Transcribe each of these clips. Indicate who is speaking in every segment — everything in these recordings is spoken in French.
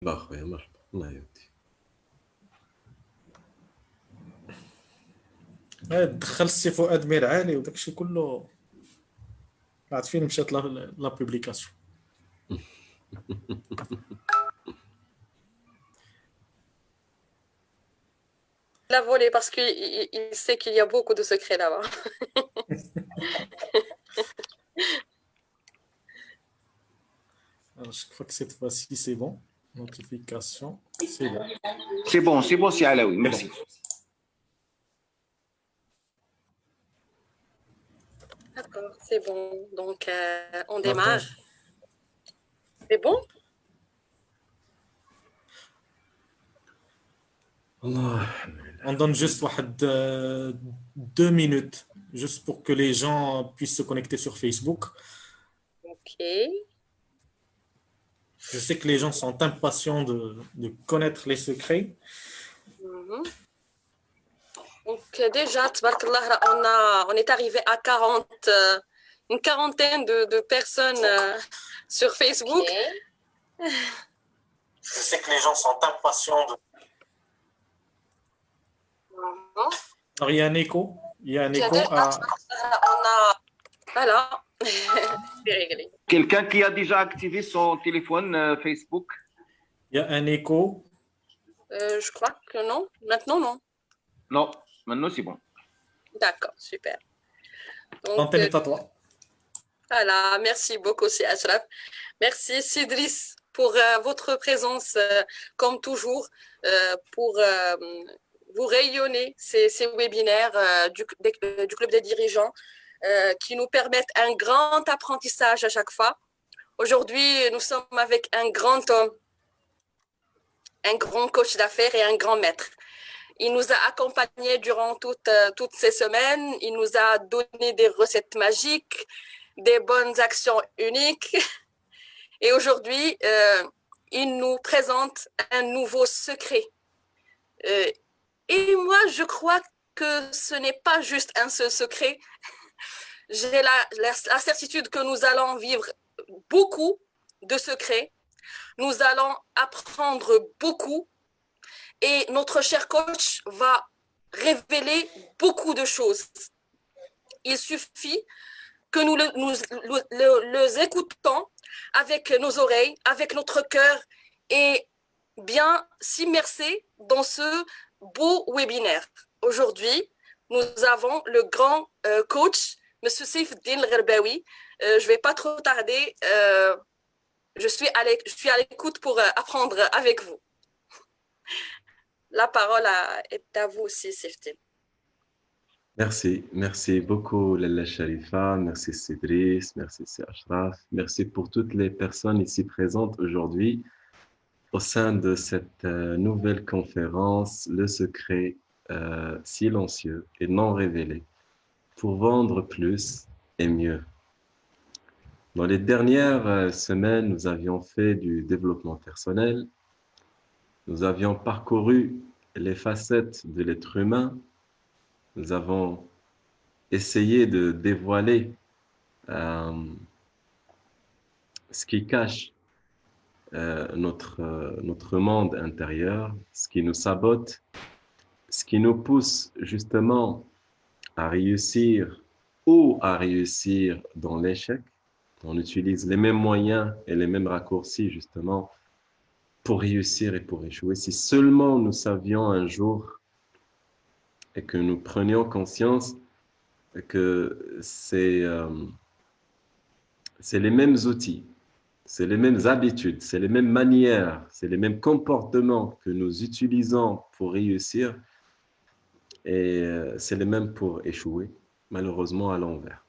Speaker 1: باخويا مرحبا الله يودي.
Speaker 2: دخلت السي فؤاد ميرعالي وداك الشيء كله. عاد فين مشات لا بوبليكاسيون.
Speaker 3: l'a volé parce qu'il sait qu'il y a beaucoup de secrets là-bas.
Speaker 2: Alors, je crois que cette fois-ci c'est bon. Notification, c'est bon.
Speaker 4: C'est bon, c'est Alaoui, merci.
Speaker 3: D'accord, c'est bon. Donc, on démarre. C'est bon?
Speaker 2: On donne juste 2 minutes, juste pour que les gens puissent se connecter sur Facebook.
Speaker 3: Ok.
Speaker 2: Je sais que les gens sont impatients de connaître les secrets.
Speaker 3: Donc déjà, tabarakallah, on est arrivé à une quarantaine de personnes sur Facebook.
Speaker 2: Okay. Je sais que les gens sont impatients de... Alors, il y a un écho. Il y a un écho à...
Speaker 3: Voilà. C'est réglé.
Speaker 4: Quelqu'un qui a déjà activé son téléphone Facebook?
Speaker 2: Il y a un écho.
Speaker 3: Je crois que non. Maintenant, non.
Speaker 4: Non, maintenant c'est bon.
Speaker 3: D'accord, super.
Speaker 2: L'antenne est à toi.
Speaker 3: Voilà, merci beaucoup, c'est Ashraf. Merci, Sidris, pour votre présence, comme toujours, pour vous rayonner ces webinaires du Club des dirigeants qui nous permettent un grand apprentissage à chaque fois. Aujourd'hui, nous sommes avec un grand homme, un grand coach d'affaires et un grand maître. Il nous a accompagnés durant toutes ces semaines. Il nous a donné des recettes magiques, des bonnes actions uniques. Et aujourd'hui, il nous présente un nouveau secret. Et moi, je crois que ce n'est pas juste un seul secret. J'ai la certitude que nous allons vivre beaucoup de secrets. Nous allons apprendre beaucoup. Et notre cher coach va révéler beaucoup de choses. Il suffit que nous les écoutons avec nos oreilles, avec notre cœur et bien s'immerser dans ce beau webinaire. Aujourd'hui, nous avons le grand coach, M. Saifeddine Gherbaoui. Je ne vais pas trop tarder. Je suis à l'écoute pour apprendre avec vous. La parole est à vous aussi, Saifeddine.
Speaker 1: Merci beaucoup Lalla Sharifa, merci Cédric, merci Ashraf, merci pour toutes les personnes ici présentes aujourd'hui au sein de cette nouvelle conférence, le secret silencieux et non révélé pour vendre plus et mieux. Dans les dernières semaines, nous avions fait du développement personnel, nous avions parcouru les facettes de l'être humain. Nous avons essayé de dévoiler ce qui cache notre monde intérieur, ce qui nous sabote, ce qui nous pousse justement à réussir ou à réussir dans l'échec. On utilise les mêmes moyens et les mêmes raccourcis justement pour réussir et pour échouer. Si seulement nous savions un jour et que nous prenions conscience que c'est les mêmes outils, c'est les mêmes habitudes, c'est les mêmes manières, c'est les mêmes comportements que nous utilisons pour réussir et c'est les mêmes pour échouer, malheureusement à l'envers,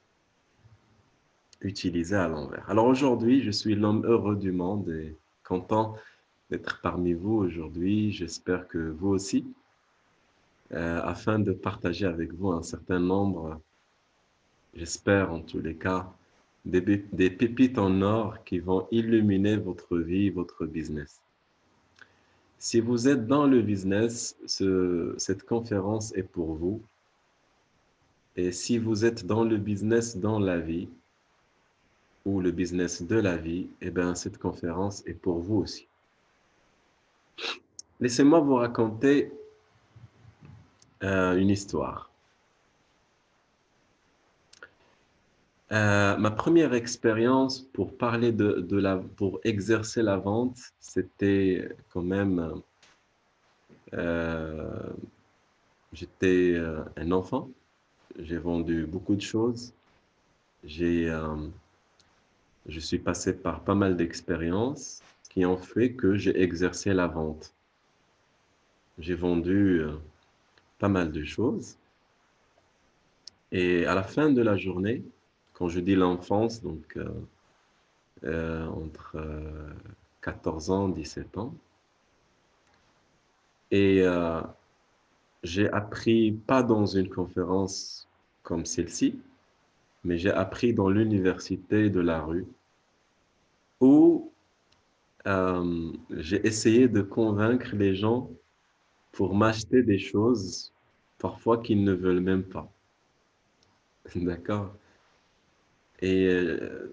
Speaker 1: utilisés à l'envers. Alors aujourd'hui, je suis l'homme heureux du monde et content d'être parmi vous aujourd'hui. J'espère que vous aussi, afin de partager avec vous un certain nombre, j'espère en tous les cas, des pépites en or qui vont illuminer votre vie, votre business. Si vous êtes dans le business, cette conférence est pour vous. Et si vous êtes dans le business dans la vie, ou le business de la vie, eh bien, cette conférence est pour vous aussi. Laissez-moi vous raconter une histoire. Ma première expérience pour parler pour exercer la vente, c'était quand même, euh, j'étais un enfant, j'ai vendu beaucoup de choses, j'ai, euh, je suis passé par pas mal d'expériences qui ont fait que j'ai exercé la vente. J'ai vendu pas mal de choses et à la fin de la journée, quand je dis l'enfance, donc entre 14 ans, 17 ans. Et j'ai appris, pas dans une conférence comme celle-ci, mais j'ai appris dans l'université de la rue où j'ai essayé de convaincre les gens pour m'acheter des choses parfois qu'ils ne veulent même pas. D'accord? Et, euh,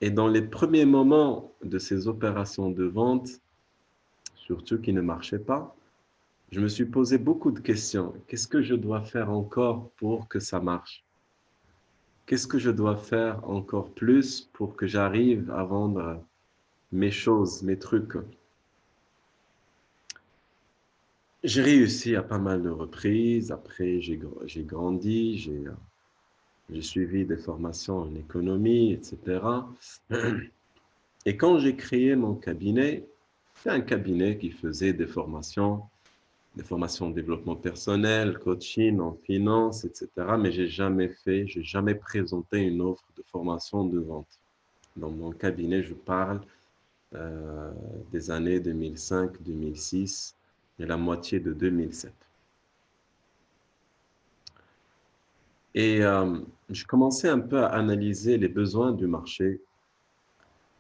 Speaker 1: et dans les premiers moments de ces opérations de vente, surtout qui ne marchaient pas, je me suis posé beaucoup de questions. Qu'est-ce que je dois faire encore pour que ça marche? Qu'est-ce que je dois faire encore plus pour que j'arrive à vendre mes choses, mes trucs? J'ai réussi à pas mal de reprises. Après, j'ai grandi, j'ai suivi des formations en économie, etc. Et quand j'ai créé mon cabinet, c'est un cabinet qui faisait des formations en développement personnel, coaching, en finance, etc. Mais j'ai jamais présenté une offre de formation de vente. Dans mon cabinet, je parle euh, des années 2005, 2006 et la moitié de 2007. Et j'ai commencé un peu à analyser les besoins du marché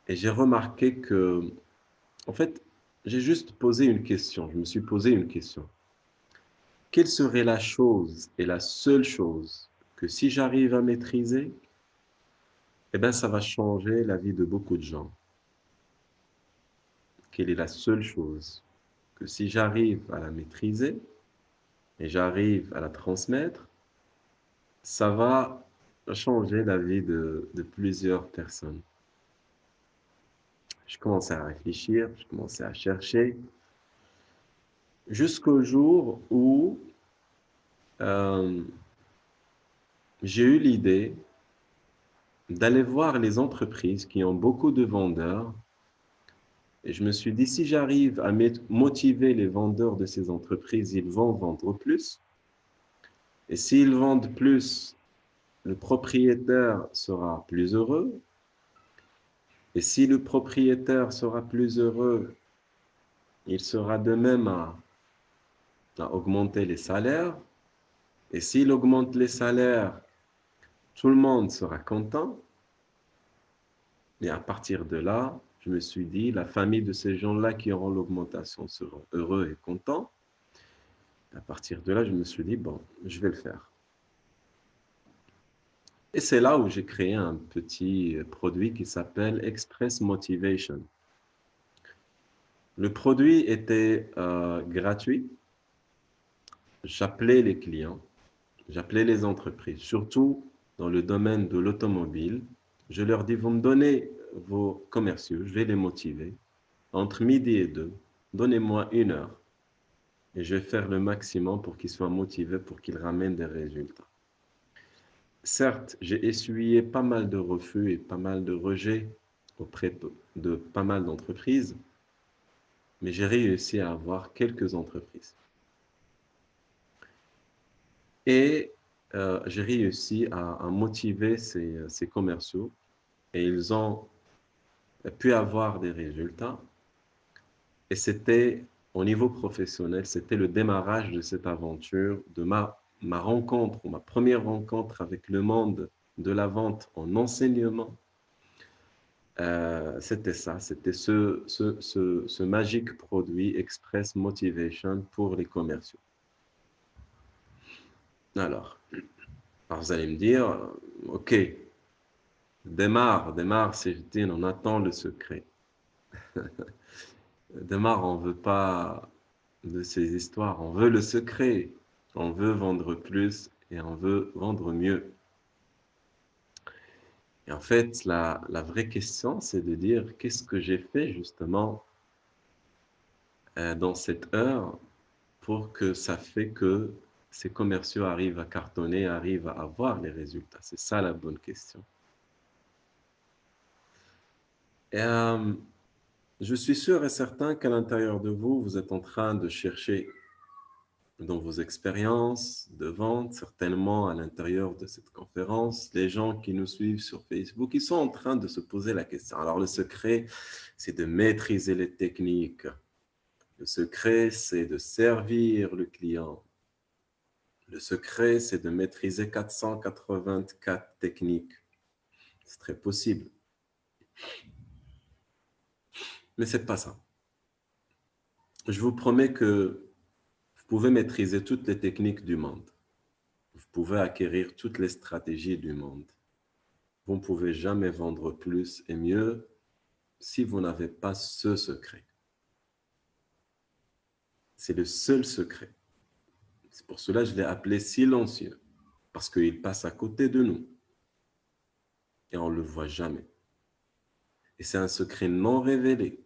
Speaker 1: et j'ai remarqué que, en fait, j'ai juste posé une question. Je me suis posé une question. Quelle serait la chose et la seule chose que si j'arrive à maîtriser, eh bien, ça va changer la vie de beaucoup de gens? Quelle est la seule chose que si j'arrive à la maîtriser et j'arrive à la transmettre, ça va changer la vie de plusieurs personnes. Je commençais à réfléchir, je commençais à chercher, jusqu'au jour où euh, j'ai eu l'idée d'aller voir les entreprises qui ont beaucoup de vendeurs. Et je me suis dit, si j'arrive à motiver les vendeurs de ces entreprises, ils vont vendre plus. Et s'ils vendent plus, le propriétaire sera plus heureux. Et si le propriétaire sera plus heureux, il sera de même à augmenter les salaires. Et s'il augmente les salaires, tout le monde sera content. Et à partir de là, je me suis dit, la famille de ces gens-là qui auront l'augmentation seront heureux et contents. À partir de là, je me suis dit, bon, je vais le faire. Et c'est là où j'ai créé un petit produit qui s'appelle Express Motivation. Le produit était gratuit. J'appelais les clients, j'appelais les entreprises, surtout dans le domaine de l'automobile. Je leur dis, vous me donnez vos commerciaux, je vais les motiver. Entre midi et 2, donnez-moi 1 heure et je vais faire le maximum pour qu'ils soient motivés, pour qu'ils ramènent des résultats. Certes, j'ai essuyé pas mal de refus et pas mal de rejets auprès de pas mal d'entreprises, mais j'ai réussi à avoir quelques entreprises. Et j'ai réussi à motiver ces commerciaux et ils ont pu avoir des résultats. Et c'était, au niveau professionnel, c'était le démarrage de cette aventure, de ma rencontre, ma première rencontre avec le monde de la vente en enseignement. C'était ça, c'était ce magique produit Express Motivation pour les commerciaux. Alors vous allez me dire, OK, démarre, Céline, on attend le secret. Demar, on ne veut pas de ces histoires, on veut le secret. On veut vendre plus et on veut vendre mieux. Et en fait, la vraie question, c'est de dire qu'est-ce que j'ai fait justement dans cette heure pour que ça fait que ces commerciaux arrivent à cartonner, arrivent à avoir les résultats. C'est ça la bonne question. Et je suis sûr et certain qu'à l'intérieur de vous, vous êtes en train de chercher dans vos expériences de vente, certainement à l'intérieur de cette conférence, les gens qui nous suivent sur Facebook, ils sont en train de se poser la question. Alors le secret, c'est de maîtriser les techniques. Le secret, c'est de servir le client. Le secret, c'est de maîtriser 484 techniques. C'est très possible. Mais ce n'est pas ça. Je vous promets que vous pouvez maîtriser toutes les techniques du monde. Vous pouvez acquérir toutes les stratégies du monde. Vous ne pouvez jamais vendre plus et mieux si vous n'avez pas ce secret. C'est le seul secret. C'est pour cela que je l'ai appelé silencieux, parce qu'il passe à côté de nous et on ne le voit jamais. Et c'est un secret non révélé,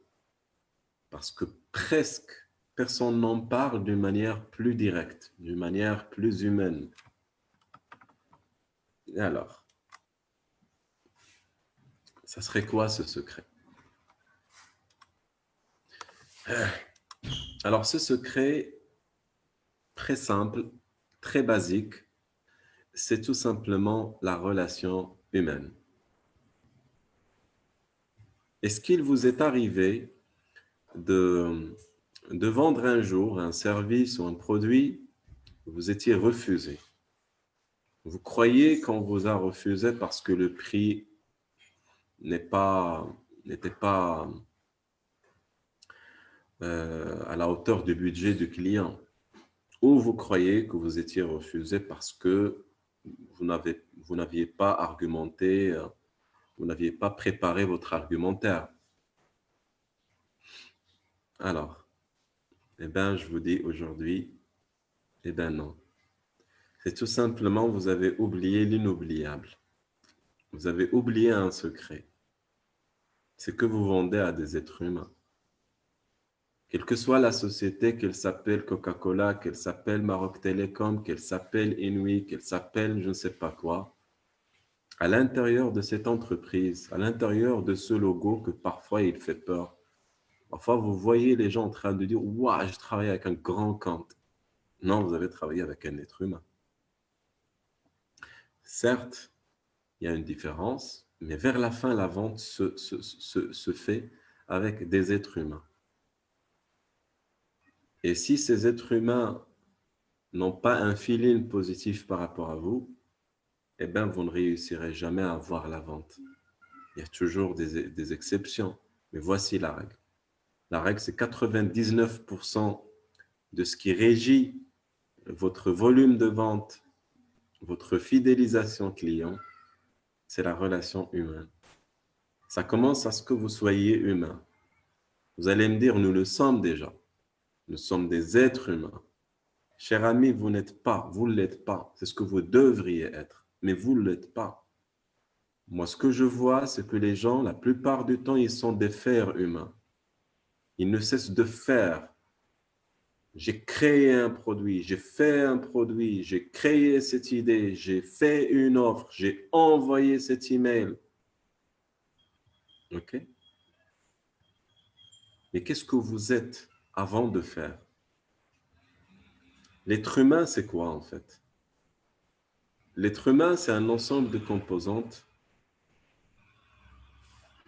Speaker 1: parce que presque personne n'en parle d'une manière plus directe, d'une manière plus humaine. Et alors, ça serait quoi ce secret? Alors, ce secret, très simple, très basique, c'est tout simplement la relation humaine. Est-ce qu'il vous est arrivé de vendre un jour un service ou un produit, vous étiez refusé? Vous croyez qu'on vous a refusé parce que le prix n'était pas à la hauteur du budget du client, ou vous croyez que vous étiez refusé parce que vous n'aviez pas argumenté, vous n'aviez pas préparé votre argumentaire. Alors, eh bien, je vous dis aujourd'hui, eh bien non. C'est tout simplement, vous avez oublié l'inoubliable. Vous avez oublié un secret. C'est que vous vendez à des êtres humains. Quelle que soit la société, qu'elle s'appelle Coca-Cola, qu'elle s'appelle Maroc Telecom, qu'elle s'appelle Inouï, qu'elle s'appelle je ne sais pas quoi, à l'intérieur de cette entreprise, à l'intérieur de ce logo que parfois il fait peur, parfois vous voyez les gens en train de dire « Waouh, je travaille avec un grand compte ». Non, vous avez travaillé avec un être humain. Certes, il y a une différence, mais vers la fin, la vente se fait avec des êtres humains. Et si ces êtres humains n'ont pas un feeling positif par rapport à vous, eh bien, vous ne réussirez jamais à avoir la vente. Il y a toujours des exceptions, mais voici la règle. La règle, c'est 99% de ce qui régit votre volume de vente, votre fidélisation client, c'est la relation humaine. Ça commence à ce que vous soyez humain. Vous allez me dire, nous le sommes déjà. Nous sommes des êtres humains. Cher ami, vous n'êtes pas, vous ne l'êtes pas. C'est ce que vous devriez être, mais vous ne l'êtes pas. Moi, ce que je vois, c'est que les gens, la plupart du temps, ils sont des fers humains. Ils ne cessent de faire. J'ai créé un produit, j'ai fait un produit, j'ai créé cette idée, j'ai fait une offre, j'ai envoyé cet email. OK? Mais qu'est-ce que vous êtes avant de faire? L'être humain, c'est quoi en fait? L'être humain, c'est un ensemble de composantes.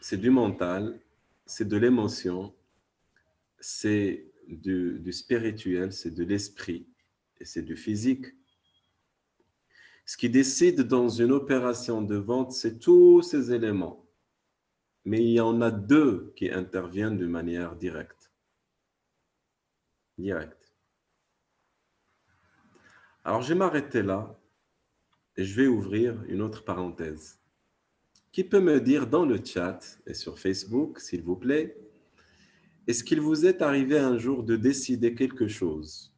Speaker 1: C'est du mental, c'est de l'émotion, c'est du spirituel, c'est de l'esprit et c'est du physique. Ce qui décide dans une opération de vente, c'est tous ces éléments. Mais il y en a deux qui interviennent de manière directe. Alors, je vais m'arrêter là et je vais ouvrir une autre parenthèse. Qui peut me dire dans le chat et sur Facebook, s'il vous plaît, Est-ce qu'il vous est arrivé un jour de décider quelque chose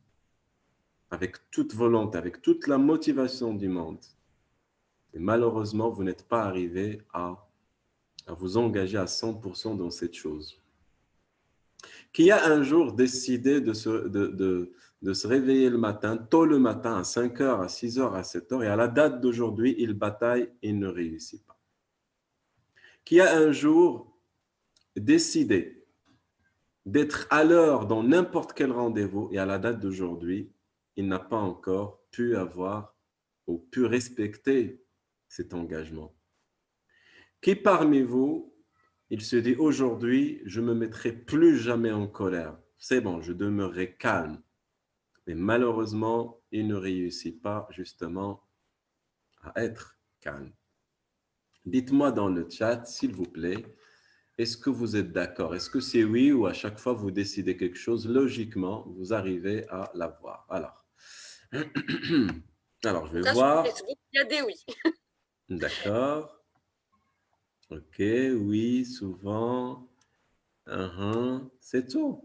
Speaker 1: avec toute volonté, avec toute la motivation du monde, et malheureusement, vous n'êtes pas arrivé à vous engager à 100% dans cette chose? Qui a un jour décidé de se réveiller le matin, tôt le matin, à 5 heures, à 6 heures, à 7 heures, et à la date d'aujourd'hui, il bataille et ne réussit pas? Qui a un jour décidé d'être à l'heure dans n'importe quel rendez-vous, et à la date d'aujourd'hui, il n'a pas encore pu avoir ou pu respecter cet engagement? Qui parmi vous, il se dit aujourd'hui, je ne me mettrai plus jamais en colère, c'est bon, je demeurerai calme, mais malheureusement, il ne réussit pas justement à être calme? Dites-moi dans le chat, s'il vous plaît, est-ce que vous êtes d'accord? Est-ce que c'est oui, ou à chaque fois vous décidez quelque chose, logiquement, vous arrivez à l'avoir? Alors, je
Speaker 3: En
Speaker 1: vais
Speaker 3: tout cas, sur
Speaker 1: voir.
Speaker 3: Facebook, il y a des oui.
Speaker 1: D'accord. Ok, oui, souvent. C'est tout.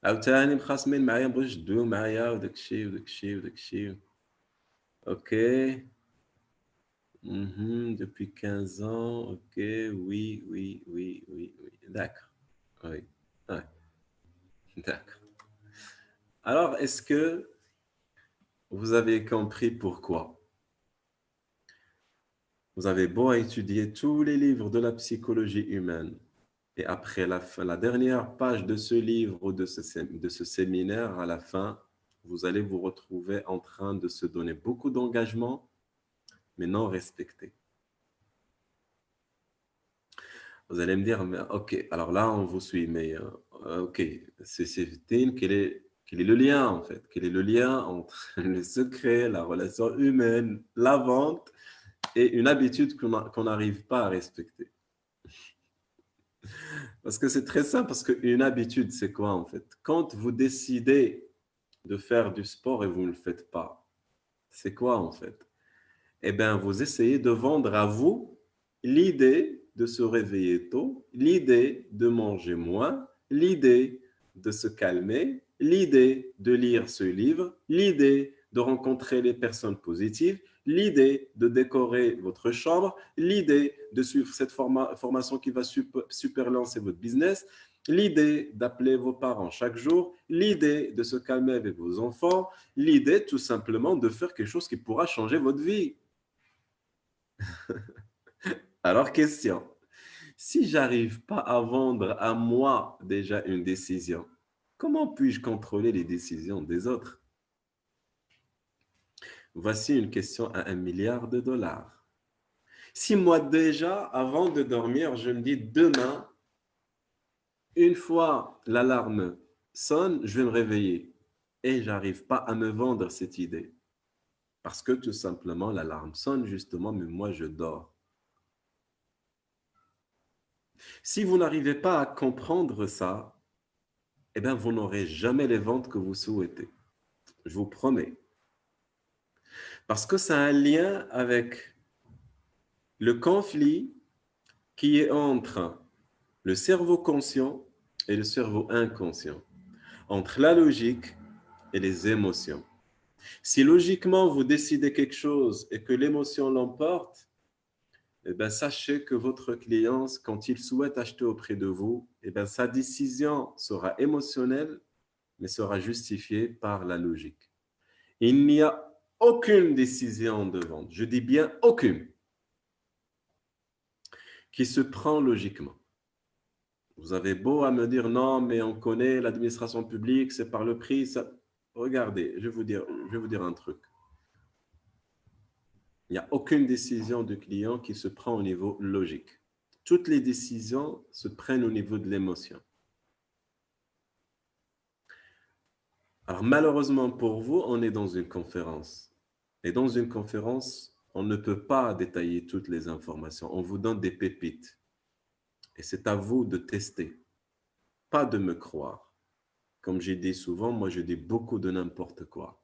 Speaker 1: عاوتاني مخاصمين معايا بغيو يجدوه معايا وداك الشيء وداك الشيء وداك الشيء. Ok. Depuis 15 ans. Ok, oui, oui, oui, oui, oui. D'accord. Oui. Ouais, d'accord. Alors, est-ce que vous avez compris pourquoi? Vous avez beau étudier tous les livres de la psychologie humaine, et après la dernière page de ce livre ou de ce séminaire, à la fin, vous allez vous retrouver en train de se donner beaucoup d'engagement, mais non respecté. Vous allez me dire, mais, ok, alors là, on vous suit, mais ok, c'est quel est le lien en fait? Quel est le lien entre le secret, la relation humaine, la vente et une habitude qu'on n'arrive pas à respecter? Parce que c'est très simple, parce qu'une habitude, c'est quoi en fait? Quand vous décidez de faire du sport et vous ne le faites pas, c'est quoi en fait? Eh bien, vous essayez de vendre à vous l'idée de se réveiller tôt, l'idée de manger moins, l'idée de se calmer, l'idée de lire ce livre, l'idée de rencontrer les personnes positives, l'idée de décorer votre chambre, l'idée de suivre cette formation qui va super lancer votre business, l'idée d'appeler vos parents chaque jour, l'idée de se calmer avec vos enfants, l'idée tout simplement de faire quelque chose qui pourra changer votre vie. Alors, question, si j'arrive pas à vendre à moi déjà une décision, comment puis-je contrôler les décisions des autres? Voici une question à 1 milliard de dollars. Si moi déjà, avant de dormir, je me dis demain, une fois l'alarme sonne, je vais me réveiller et j'arrive pas à me vendre cette idée parce que tout simplement l'alarme sonne justement, mais moi je dors. Si vous n'arrivez pas à comprendre ça, eh bien, vous n'aurez jamais les ventes que vous souhaitez. Je vous promets. Parce que ça a un lien avec le conflit qui est entre le cerveau conscient et le cerveau inconscient, entre la logique et les émotions. Si logiquement vous décidez quelque chose et que l'émotion l'emporte, eh bien, sachez que votre client, quand il souhaite acheter auprès de vous, eh bien, sa décision sera émotionnelle, mais sera justifiée par la logique. Il n'y a aucune décision de vente, je dis bien aucune, qui se prend logiquement. Vous avez beau à me dire non, mais on connaît l'administration publique, c'est par le prix. Ça... Regardez, je vais vous dire un truc. Il n'y a aucune décision du client qui se prend au niveau logique. Toutes les décisions se prennent au niveau de l'émotion. Alors malheureusement pour vous, on est dans une conférence. Et dans une conférence, on ne peut pas détailler toutes les informations. On vous donne des pépites. Et c'est à vous de tester, pas de me croire. Comme j'ai dit souvent, moi je dis beaucoup de n'importe quoi.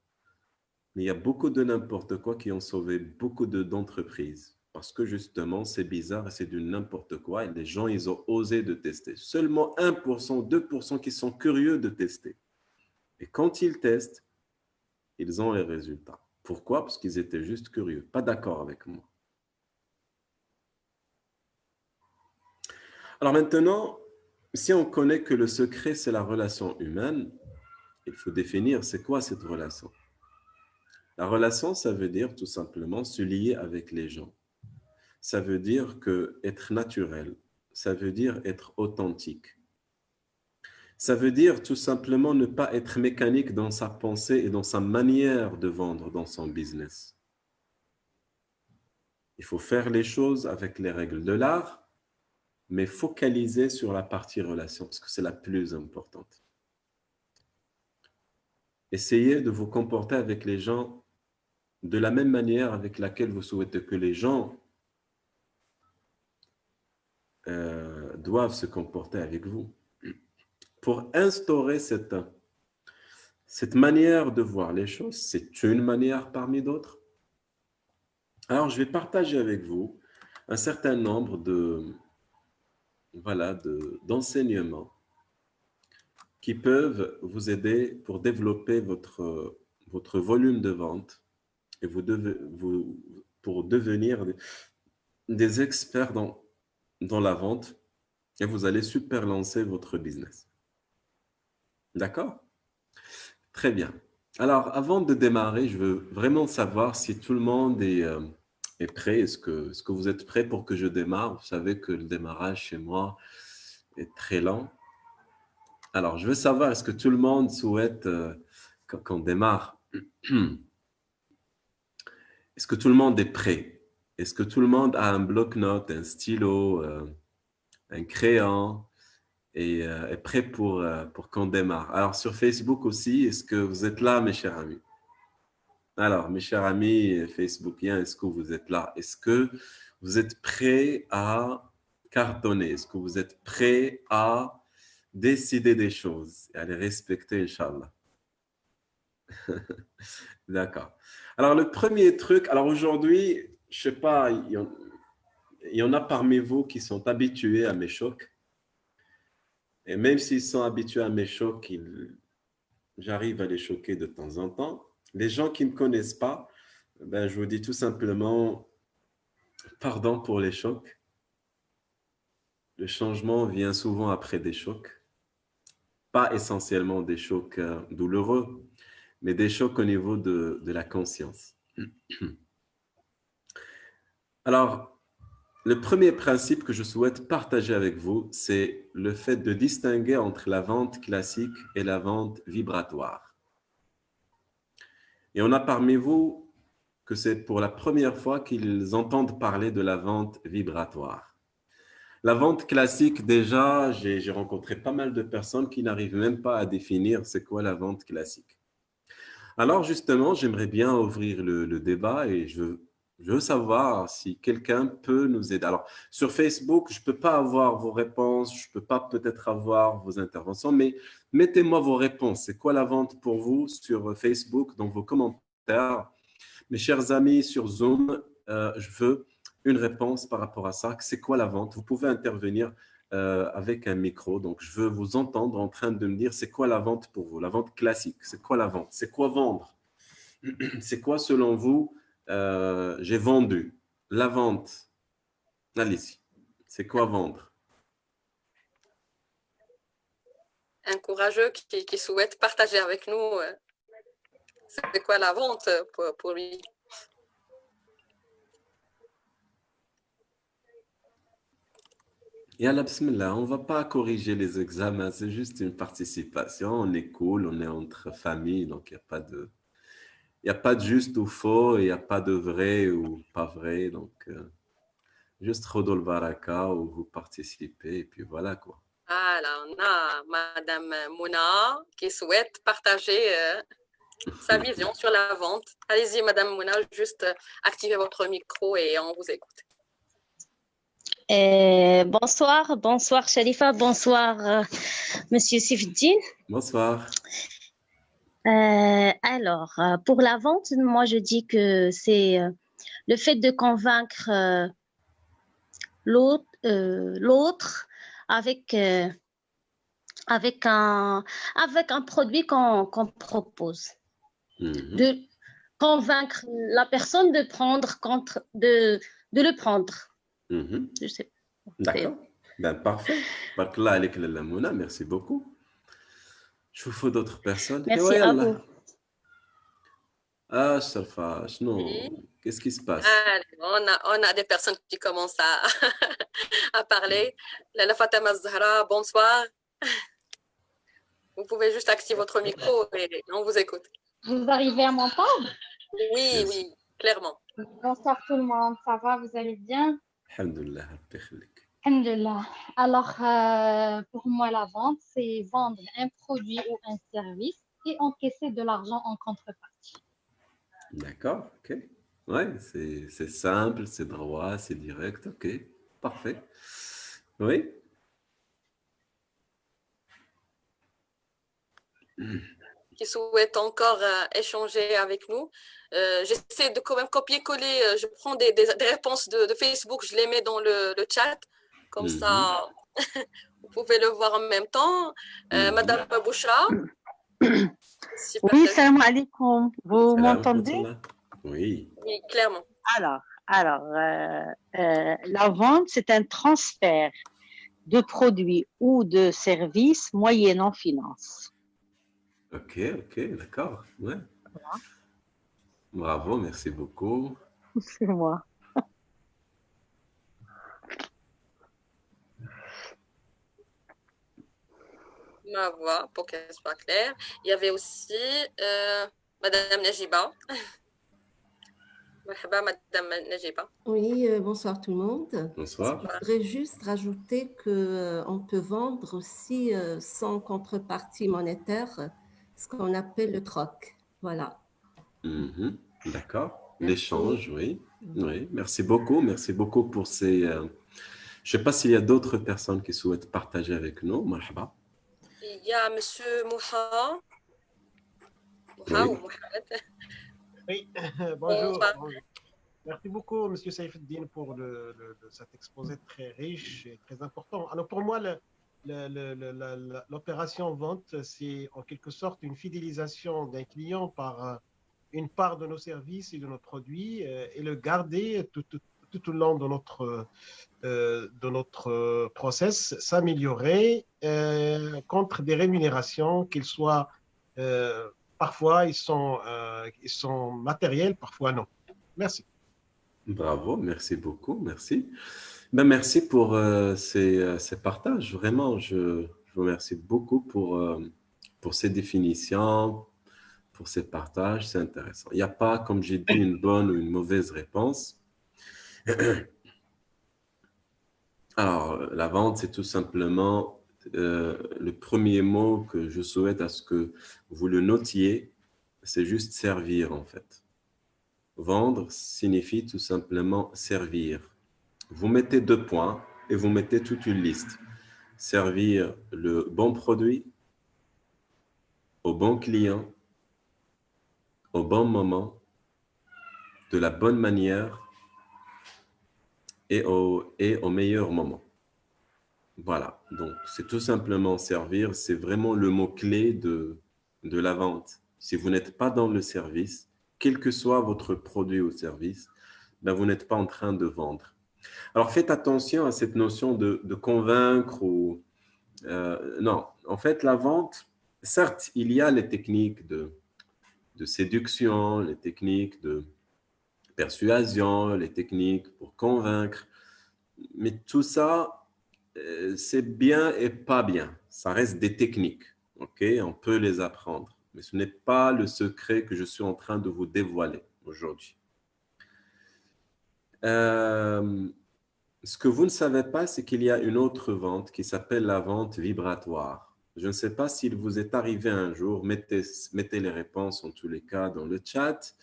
Speaker 1: Mais il y a beaucoup de n'importe quoi qui ont sauvé beaucoup d'entreprises. Parce que justement, c'est bizarre et c'est du n'importe quoi. Et les gens, ils ont osé de tester. Seulement 1%, 2% qui sont curieux de tester. Et quand ils testent, ils ont les résultats. Pourquoi? Parce qu'ils étaient juste curieux, pas d'accord avec moi. Alors maintenant, si on connaît que le secret, c'est la relation humaine, il faut définir c'est quoi cette relation. La relation, ça veut dire tout simplement se lier avec les gens. Ça veut dire que être naturel, ça veut dire être authentique. Ça veut dire tout simplement ne pas être mécanique dans sa pensée et dans sa manière de vendre dans son business. Il faut faire les choses avec les règles de l'art, mais focaliser sur la partie relation, parce que c'est la plus importante. Essayez de vous comporter avec les gens de la même manière avec laquelle vous souhaitez que les gens doivent se comporter avec vous. Pour instaurer cette manière de voir les choses, c'est une manière parmi d'autres. Alors, je vais partager avec vous un certain nombre d'enseignements qui peuvent vous aider pour développer votre volume de vente et pour devenir des experts dans la vente et vous allez super lancer votre business. D'accord? Très bien. Alors, avant de démarrer, je veux vraiment savoir si tout le monde est prêt. Est-ce que vous êtes prêts pour que je démarre? Vous savez que le démarrage chez moi est très lent. Alors, je veux savoir, est-ce que tout le monde souhaite qu'on démarre? Est-ce que tout le monde est prêt? Est-ce que tout le monde a un bloc-notes, un stylo, un crayon et est prêt pour qu'on démarre? Alors, sur Facebook aussi, est-ce que vous êtes là, mes chers amis? Alors, mes chers amis Facebookiens, est-ce que vous êtes là? Est-ce que vous êtes prêts à cartonner? Est-ce que vous êtes prêts à décider des choses et à les respecter, Inch'Allah? D'accord. Alors, le premier truc, alors aujourd'hui, je ne sais pas, il y en a parmi vous qui sont habitués à mes chocs. Et même s'ils sont habitués à mes chocs, j'arrive à les choquer de temps en temps. Les gens qui ne me connaissent pas, ben, je vous dis tout simplement, pardon pour les chocs. Le changement vient souvent après des chocs. Pas essentiellement des chocs douloureux, mais des chocs au niveau de la conscience. Alors, le premier principe que je souhaite partager avec vous, c'est le fait de distinguer entre la vente classique et la vente vibratoire. Et on a parmi vous que c'est pour la première fois qu'ils entendent parler de la vente vibratoire. La vente classique, déjà, j'ai rencontré pas mal de personnes qui n'arrivent même pas à définir c'est quoi la vente classique. Alors justement, j'aimerais bien ouvrir le débat et je veux savoir si quelqu'un peut nous aider. Alors, sur Facebook, je ne peux pas avoir vos réponses, je ne peux pas peut-être avoir vos interventions, mais mettez-moi vos réponses. C'est quoi la vente pour vous sur Facebook, dans vos commentaires? Mes chers amis sur Zoom, je veux une réponse par rapport à ça. C'est quoi la vente? Vous pouvez intervenir avec un micro. Donc, je veux vous entendre en train de me dire c'est quoi la vente pour vous? La vente classique, c'est quoi la vente? C'est quoi vendre? C'est quoi selon vous? J'ai vendu. La vente. Allez-y. C'est quoi vendre?
Speaker 3: Un courageux qui souhaite partager avec nous c'est quoi la vente pour lui.
Speaker 1: Et Allah, bismillah, on ne va pas corriger les examens, c'est juste une participation. On est cool, on est entre familles, donc il n'y a pas de juste ou faux, il n'y a pas de vrai ou pas vrai. Donc, juste Rodol Baraka où vous participez et puis voilà quoi.
Speaker 3: Voilà, on a Madame Mouna qui souhaite partager sa vision sur la vente. Allez-y, Madame Mouna, juste activez votre micro et on vous écoute.
Speaker 5: Bonsoir Sharifa, bonsoir Monsieur Sifdine.
Speaker 1: Bonsoir.
Speaker 5: Alors, pour la vente, moi je dis que c'est le fait de convaincre l'autre avec, avec un produit qu'on propose. De convaincre la personne de prendre de le prendre. Je sais pas.
Speaker 1: D'accord. Ben, parfait. Barakallah alayk Lalla Mouna, merci beaucoup. Je vous faut d'autres personnes.
Speaker 5: Merci à vous.
Speaker 1: Ah, Sharfa, qu'est-ce qui se passe?
Speaker 3: Allez, on a des personnes qui commencent à parler. Lala Fatama Zahra, bonsoir. Vous pouvez juste activer votre micro et on vous écoute.
Speaker 6: Vous arrivez à m'entendre?
Speaker 3: Oui, oui, clairement.
Speaker 6: Bonsoir tout le monde, ça va, vous allez bien?
Speaker 1: Alhamdulillah.
Speaker 6: Alhamdulillah. Alors, pour moi, la vente, c'est vendre un produit ou un service et encaisser de l'argent en contrepartie.
Speaker 1: D'accord, ok. Ouais, c'est simple, c'est droit, c'est direct, ok. Parfait. Oui.
Speaker 3: Qui souhaitent encore échanger avec nous. J'essaie de quand même copier-coller. Je prends des réponses de Facebook, je les mets dans le chat. Comme ça, vous pouvez le voir en même temps. Madame Bouchra.
Speaker 7: Oui, salam alaikum. Vous m'entendez?
Speaker 1: Oui.
Speaker 3: Oui, clairement.
Speaker 7: Alors, la vente, c'est un transfert de produits ou de services moyennant finance.
Speaker 1: Ok, d'accord. Ouais. Voilà. Bravo, merci beaucoup.
Speaker 7: C'est moi.
Speaker 3: Ma voix, pour qu'elle soit claire. Il y avait aussi Madame Najiba. Madame Najiba.
Speaker 8: Oui, bonsoir tout le monde.
Speaker 1: Bonsoir.
Speaker 8: Je voudrais juste rajouter qu'on peut vendre aussi sans contrepartie monétaire, ce qu'on appelle le troc. Voilà.
Speaker 1: D'accord. L'échange, oui. Oui. Merci beaucoup pour ces... Je ne sais pas s'il y a d'autres personnes qui souhaitent partager avec nous. Marhaba.
Speaker 3: Il y a Monsieur Mouha.
Speaker 1: Oui.
Speaker 3: Ou Mohamed.
Speaker 9: Oui, bonjour. Merci beaucoup, Monsieur Saïfeddine, pour cet exposé très riche et très important. Alors, pour moi, l'opération vente, c'est en quelque sorte une fidélisation d'un client par une part de nos services et de nos produits et le garder tout au long de notre process, s'améliorer contre des rémunérations, qu'ils soient parfois ils sont matériels, parfois non. Merci.
Speaker 1: Bravo, merci beaucoup, merci. Ben, merci pour ces partages. Vraiment, je vous remercie beaucoup pour ces définitions, pour ces partages, c'est intéressant. Il n'y a pas, comme j'ai dit, une bonne ou une mauvaise réponse. Alors, la vente, c'est tout simplement le premier mot que je souhaite à ce que vous le notiez, c'est juste servir en fait. Vendre signifie tout simplement servir. Vous mettez 2 points et vous mettez toute une liste. Servir le bon produit au bon client, au bon moment, de la bonne manière et au meilleur moment. Voilà, donc c'est tout simplement servir, c'est vraiment le mot-clé de la vente. Si vous n'êtes pas dans le service, quel que soit votre produit ou service, ben vous n'êtes pas en train de vendre. Alors faites attention à cette notion de convaincre ou… non, en fait la vente, certes, il y a les techniques de séduction, les techniques de persuasion, les techniques pour convaincre, mais tout ça, c'est bien et pas bien. Ça reste des techniques, ok? On peut les apprendre, mais ce n'est pas le secret que je suis en train de vous dévoiler aujourd'hui. Ce que vous ne savez pas, c'est qu'il y a une autre vente qui s'appelle la vente vibratoire. Je ne sais pas s'il vous est arrivé un jour, mettez les réponses en tous les cas dans le chat,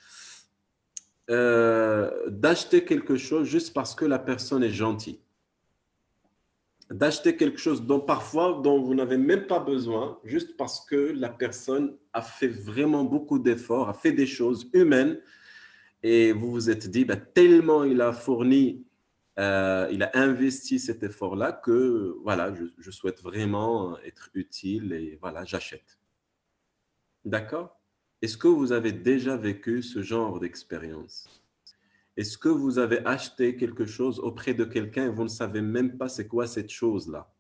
Speaker 1: d'acheter quelque chose juste parce que la personne est gentille. D'acheter quelque chose dont vous n'avez même pas besoin, juste parce que la personne a fait vraiment beaucoup d'efforts, a fait des choses humaines et vous vous êtes dit, bah, tellement il a fourni, il a investi cet effort-là que voilà, je souhaite vraiment être utile et voilà, j'achète. D'accord? Est-ce que vous avez déjà vécu ce genre d'expérience? Est-ce que vous avez acheté quelque chose auprès de quelqu'un et vous ne savez même pas c'est quoi cette chose-là?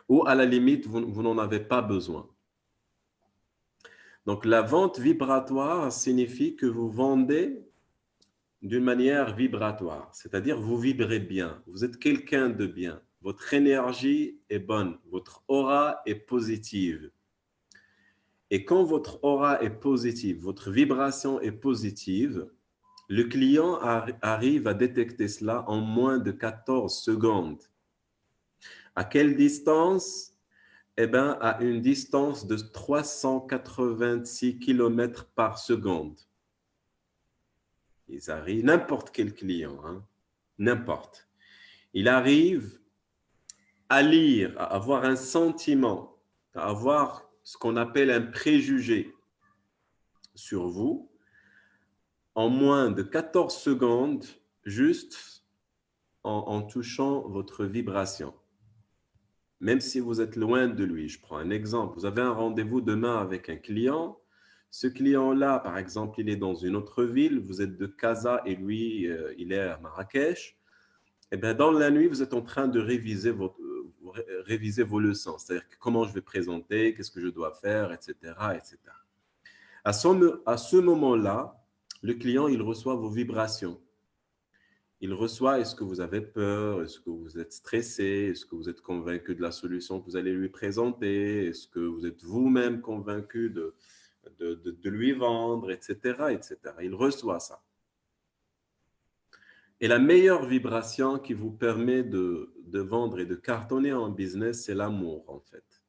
Speaker 1: Ou à la limite, vous n'en avez pas besoin. Donc, la vente vibratoire signifie que vous vendez d'une manière vibratoire, c'est-à-dire vous vibrez bien, vous êtes quelqu'un de bien, votre énergie est bonne, votre aura est positive. Et quand votre aura est positive, votre vibration est positive, le client arrive à détecter cela en moins de 14 secondes. À quelle distance? Eh bien, à une distance de 386 km par seconde. Ils arrivent, n'importe quel client, hein, n'importe. Il arrive à lire, à avoir un sentiment, à avoir ce qu'on appelle un préjugé sur vous en moins de 14 secondes, juste en touchant votre vibration. Même si vous êtes loin de lui. Je prends un exemple. Vous avez un rendez-vous demain avec un client. Ce client-là, par exemple, il est dans une autre ville. Vous êtes de Casa et lui, il est à Marrakech. Eh bien, dans la nuit, vous êtes en train de réviser vos leçons. C'est-à-dire comment je vais présenter, qu'est-ce que je dois faire, etc., etc. À ce moment-là, le client, il reçoit vos vibrations. Il reçoit, est-ce que vous avez peur, est-ce que vous êtes stressé, est-ce que vous êtes convaincu de la solution que vous allez lui présenter, est-ce que vous êtes vous-même convaincu de lui vendre, etc., etc. Il reçoit ça. Et la meilleure vibration qui vous permet de vendre et de cartonner en business, c'est l'amour, en fait.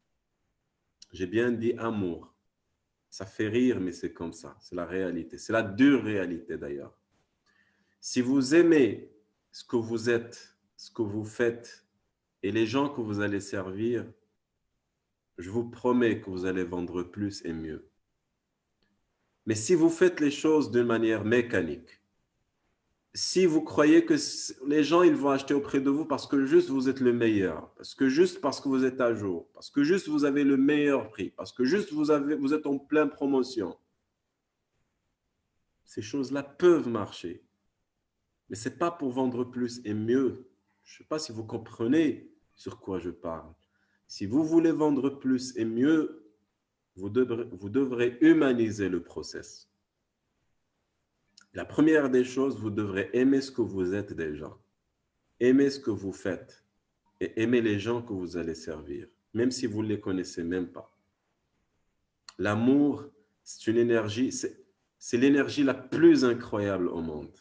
Speaker 1: J'ai bien dit amour. Ça fait rire, mais c'est comme ça. C'est la réalité. C'est la dure réalité, d'ailleurs. Si vous aimez ce que vous êtes, ce que vous faites et les gens que vous allez servir, je vous promets que vous allez vendre plus et mieux. Mais si vous faites les choses d'une manière mécanique, si vous croyez que les gens ils vont acheter auprès de vous parce que juste vous êtes le meilleur, parce que vous êtes à jour, parce que juste vous avez le meilleur prix, parce que juste vous êtes en pleine promotion, ces choses-là peuvent marcher. Mais ce n'est pas pour vendre plus et mieux. Je ne sais pas si vous comprenez sur quoi je parle. Si vous voulez vendre plus et mieux, vous devrez humaniser le process. La première des choses, vous devrez aimer ce que vous êtes déjà. Aimer ce que vous faites et aimer les gens que vous allez servir, même si vous ne les connaissez même pas. L'amour, c'est une énergie, c'est l'énergie la plus incroyable au monde.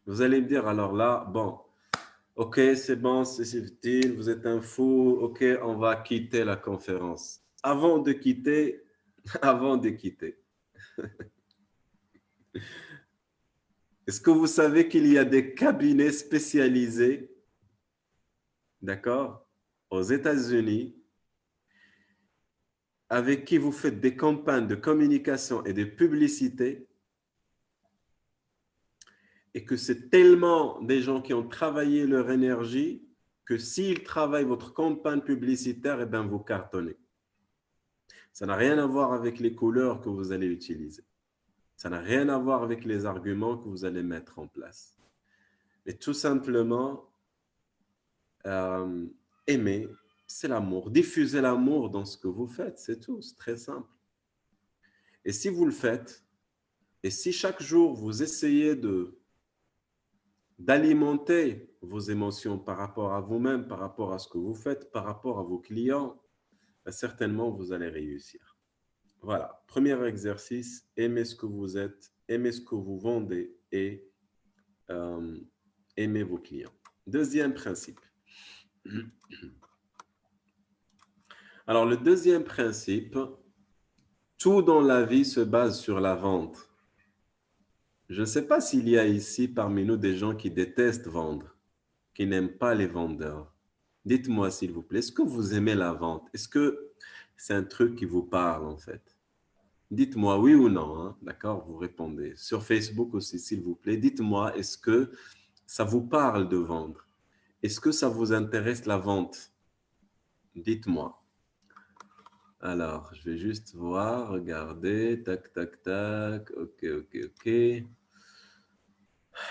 Speaker 1: Vous allez me dire, alors là, bon, ok, c'est bon, c'est subtil, vous êtes un fou, ok, on va quitter la conférence. Avant de quitter, est-ce que vous savez qu'il y a des cabinets spécialisés, d'accord, aux États-Unis, avec qui vous faites des campagnes de communication et de publicité, et que c'est tellement des gens qui ont travaillé leur énergie que s'ils travaillent votre campagne publicitaire, eh bien, vous cartonnez. Ça n'a rien à voir avec les couleurs que vous allez utiliser. Ça n'a rien à voir avec les arguments que vous allez mettre en place. Mais tout simplement, aimer, c'est l'amour. Diffusez l'amour dans ce que vous faites, c'est tout. C'est très simple. Et si vous le faites, et si chaque jour vous essayez d'alimenter vos émotions par rapport à vous-même, par rapport à ce que vous faites, par rapport à vos clients, ben certainement vous allez réussir. Voilà, premier exercice, aimez ce que vous êtes, aimez ce que vous vendez et aimez vos clients. Deuxième principe. Alors, le deuxième principe, tout dans la vie se base sur la vente. Je ne sais pas s'il y a ici parmi nous des gens qui détestent vendre, qui n'aiment pas les vendeurs. Dites-moi s'il vous plaît, est-ce que vous aimez la vente? Est-ce que c'est un truc qui vous parle en fait? Dites-moi oui ou non, hein, d'accord? Vous répondez. Sur Facebook aussi, s'il vous plaît, dites-moi, est-ce que ça vous parle de vendre? Est-ce que ça vous intéresse la vente? Dites-moi. Alors, je vais juste voir, regarder, tac, tac, tac, ok, ok, ok.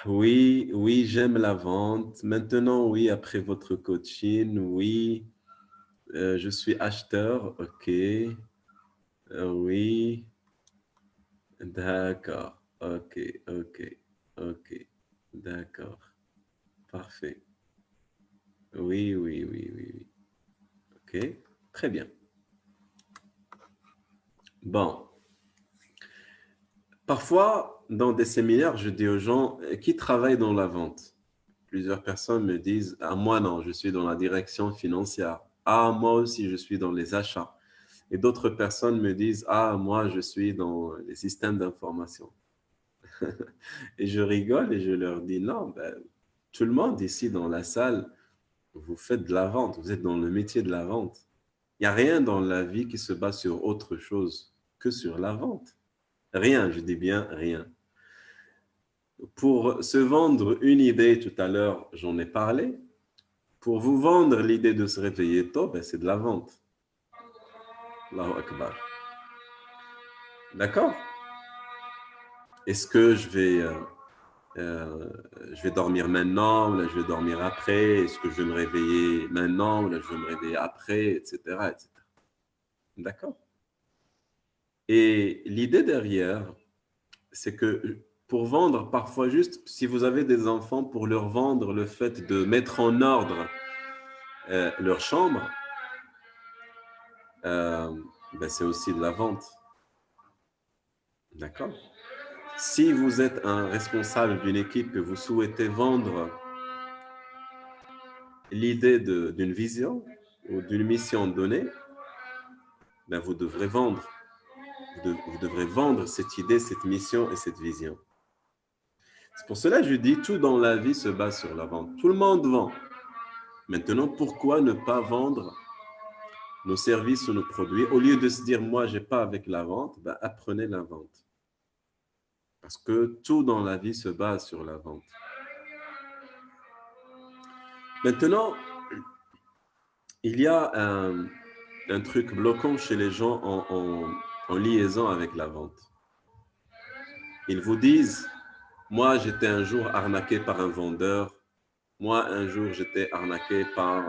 Speaker 1: Oui, oui, j'aime la vente. Maintenant, oui, après votre coaching, oui, je suis acheteur, ok. Oui, d'accord, ok, ok, ok, d'accord, parfait. Oui, oui, oui, oui, oui. Ok, très bien. Bon, parfois, dans des séminaires, je dis aux gens qui travaillent dans la vente. Plusieurs personnes me disent, ah, moi non, je suis dans la direction financière. Ah, moi aussi, je suis dans les achats. Et d'autres personnes me disent, ah, moi, je suis dans les systèmes d'information. Et je rigole et je leur dis, non, ben, tout le monde ici dans la salle, vous faites de la vente, vous êtes dans le métier de la vente. Il n'y a rien dans la vie qui se base sur autre chose que sur la vente. Rien, je dis bien rien. Pour se vendre une idée, tout à l'heure, j'en ai parlé. Pour vous vendre l'idée de se réveiller tôt, ben, c'est de la vente. Allahu Akbar. D'accord? Est-ce que je vais dormir maintenant, ou là je vais dormir après? Est-ce que je vais me réveiller maintenant, ou là je vais me réveiller après, etc., etc. D'accord? Et l'idée derrière, c'est que pour vendre, parfois juste, si vous avez des enfants, pour leur vendre le fait de mettre en ordre leur chambre, ben c'est aussi de la vente. D'accord? Si vous êtes un responsable d'une équipe que vous souhaitez vendre l'idée d'une vision ou d'une mission donnée, ben vous devrez vendre. Vous devrez vendre cette idée, cette mission et cette vision. C'est pour cela que je dis, tout dans la vie se base sur la vente. Tout le monde vend. Maintenant, pourquoi ne pas vendre nos services ou nos produits? Au lieu de se dire, moi, je n'ai pas avec la vente, ben, apprenez la vente. Parce que tout dans la vie se base sur la vente. Maintenant, il y a un truc bloquant chez les gens en liaison avec la vente. Ils vous disent, moi, j'étais un jour arnaqué par un vendeur. Moi, un jour, j'étais arnaqué par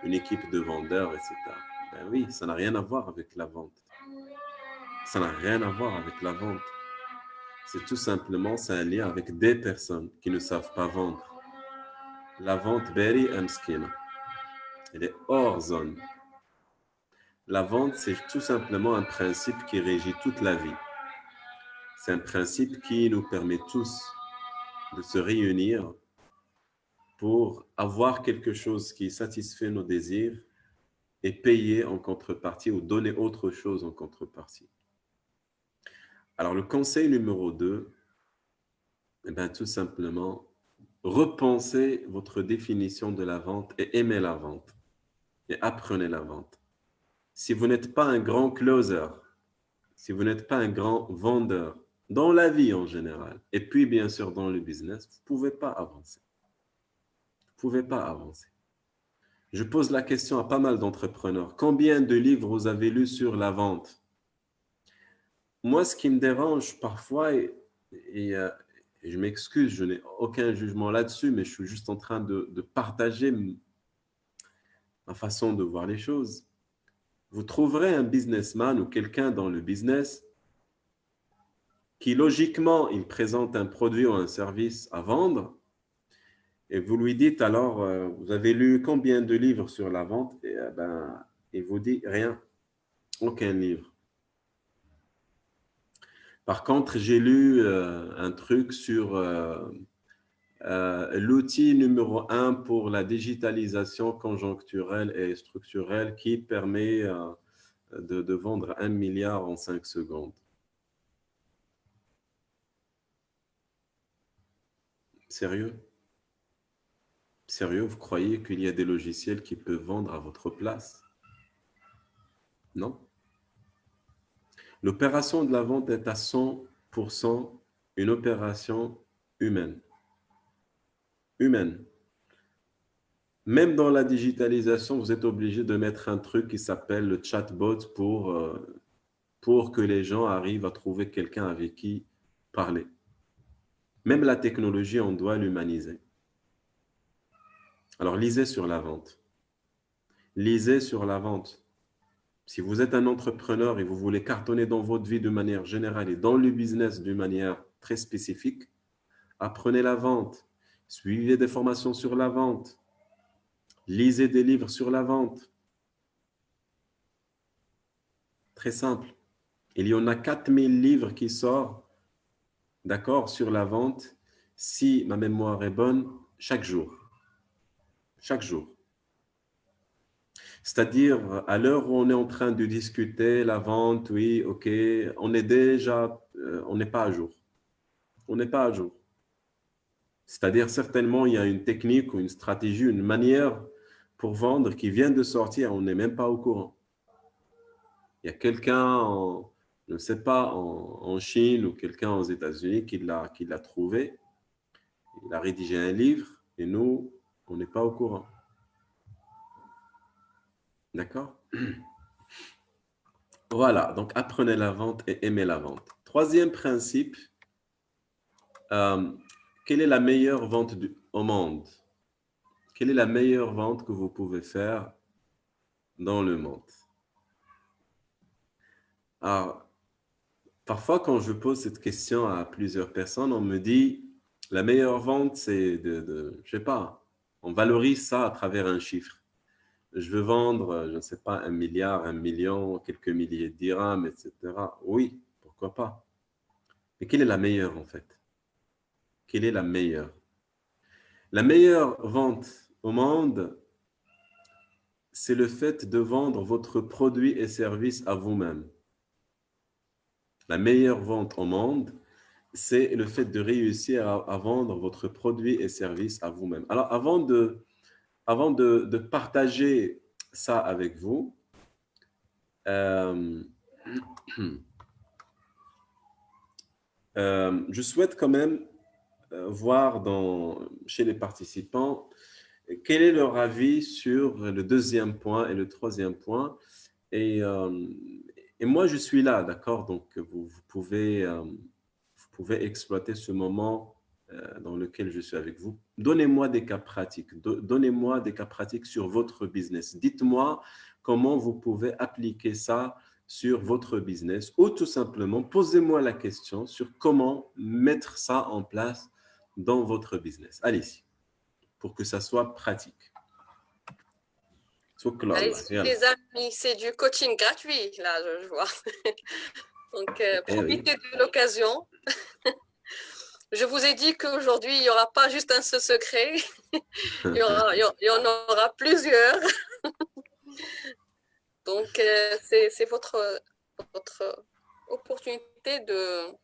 Speaker 1: une équipe de vendeurs, etc. Ben oui, ça n'a rien à voir avec la vente. Ça n'a rien à voir avec la vente. C'est tout simplement, c'est un lien avec des personnes qui ne savent pas vendre. La vente, Berry Amskina, elle est hors zone. La vente, c'est tout simplement un principe qui régit toute la vie. C'est un principe qui nous permet tous de se réunir pour avoir quelque chose qui satisfait nos désirs et payer en contrepartie ou donner autre chose en contrepartie. Alors, le conseil numéro 2, eh bien, tout simplement, repensez votre définition de la vente et aimez la vente et apprenez la vente. Si vous n'êtes pas un grand closer, si vous n'êtes pas un grand vendeur, dans la vie en général, et puis bien sûr dans le business, vous ne pouvez pas avancer. Vous ne pouvez pas avancer. Je pose la question à pas mal d'entrepreneurs. Combien de livres vous avez lus sur la vente? Moi, ce qui me dérange parfois, et je m'excuse, je n'ai aucun jugement là-dessus, mais je suis juste en train de partager ma façon de voir les choses. Vous trouverez un businessman ou quelqu'un dans le business qui, logiquement, il présente un produit ou un service à vendre, et vous lui dites alors, vous avez lu combien de livres sur la vente? Et ben, il vous dit rien, aucun livre. Par contre, j'ai lu un truc sur l'outil numéro 1 pour la digitalisation conjoncturelle et structurelle qui permet de vendre 1 milliard en 5 secondes. Sérieux? Sérieux, vous croyez qu'il y a des logiciels qui peuvent vendre à votre place? Non. L'opération de la vente est à 100% une opération humaine. Humaine. Même dans la digitalisation, vous êtes obligé de mettre un truc qui s'appelle le chatbot pour que les gens arrivent à trouver quelqu'un avec qui parler. Même la technologie, on doit l'humaniser. Alors, lisez sur la vente. Lisez sur la vente. Si vous êtes un entrepreneur et vous voulez cartonner dans votre vie de manière générale et dans le business d'une manière très spécifique, apprenez la vente. Suivez des formations sur la vente. Lisez des livres sur la vente. Très simple. Il y en a 4000 livres qui sortent, d'accord, sur la vente, si ma mémoire est bonne, chaque jour. Chaque jour. C'est-à-dire, à l'heure où on est en train de discuter la vente, oui, ok, on est déjà, on n'est pas à jour. On n'est pas à jour. C'est-à-dire, certainement, il y a une technique ou une stratégie, une manière pour vendre qui vient de sortir, on n'est même pas au courant. Il y a quelqu'un, je ne sais pas, en Chine ou quelqu'un aux États-Unis qui l'a trouvé. Il a rédigé un livre et nous, on n'est pas au courant. D'accord? Voilà, donc apprenez la vente et aimez la vente. Troisième principe, quelle est la meilleure vente au monde? Quelle est la meilleure vente que vous pouvez faire dans le monde? Alors, parfois, quand je pose cette question à plusieurs personnes, on me dit, la meilleure vente, c'est je sais pas, on valorise ça à travers un chiffre. Je veux vendre, je ne sais pas, 1 milliard, 1 million, quelques milliers de dirhams, etc. Oui, pourquoi pas. Mais quelle est la meilleure en fait? Quelle est la meilleure? La meilleure vente au monde, c'est le fait de vendre votre produit et service à vous-même. La meilleure vente au monde, c'est le fait de réussir à vendre votre produit et service à vous-même. Alors, avant de partager ça avec vous, je souhaite quand même voir chez les participants quel est leur avis sur le deuxième point et le troisième point. Et moi, je suis là, d'accord? Donc, vous pouvez exploiter ce moment dans lequel je suis avec vous. Donnez-moi des cas pratiques. Donnez-moi des cas pratiques sur votre business. Dites-moi comment vous pouvez appliquer ça sur votre business ou tout simplement, posez-moi la question sur comment mettre ça en place dans votre business. Allez-y, pour que ça soit pratique.
Speaker 3: Allez-y, les amis, c'est du coaching gratuit, là, je vois. Donc, profitez de l'occasion. Je vous ai dit qu'aujourd'hui, il n'y aura pas juste un seul secret. Il y en aura plusieurs. Donc, c'est votre opportunité de...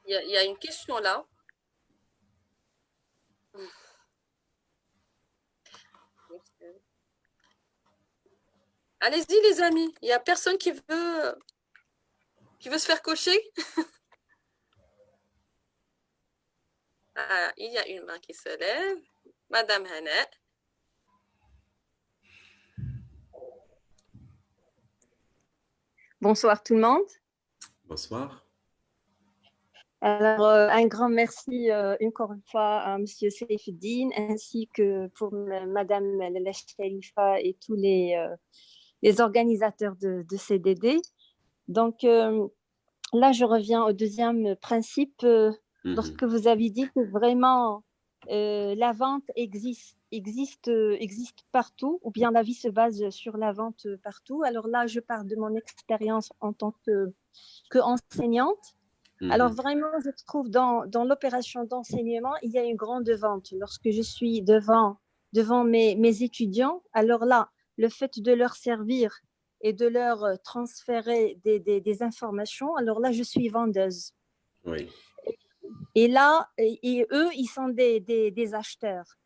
Speaker 3: Il y a une question là. Allez-y, les amis. Il n'y a personne qui veut se faire coacher. Ah, il y a une main qui se lève. Madame Hana.
Speaker 10: Bonsoir tout le monde.
Speaker 1: Bonsoir.
Speaker 10: Alors, un grand merci encore une fois à M. Saifuddin ainsi que pour Madame Lala Sharifa et tous les organisateurs de CDD. Donc, là, je reviens au deuxième principe. Lorsque vous avez dit que vraiment la vente existe partout, ou bien la vie se base sur la vente partout. Alors là, je parle de mon expérience en tant qu'enseignante. Alors vraiment, je trouve dans l'opération d'enseignement, il y a une grande vente. Lorsque je suis devant mes étudiants, alors là, le fait de leur servir et de leur transférer des informations, alors là, je suis vendeuse.
Speaker 1: Oui.
Speaker 10: Et là, eux, ils sont des acheteurs.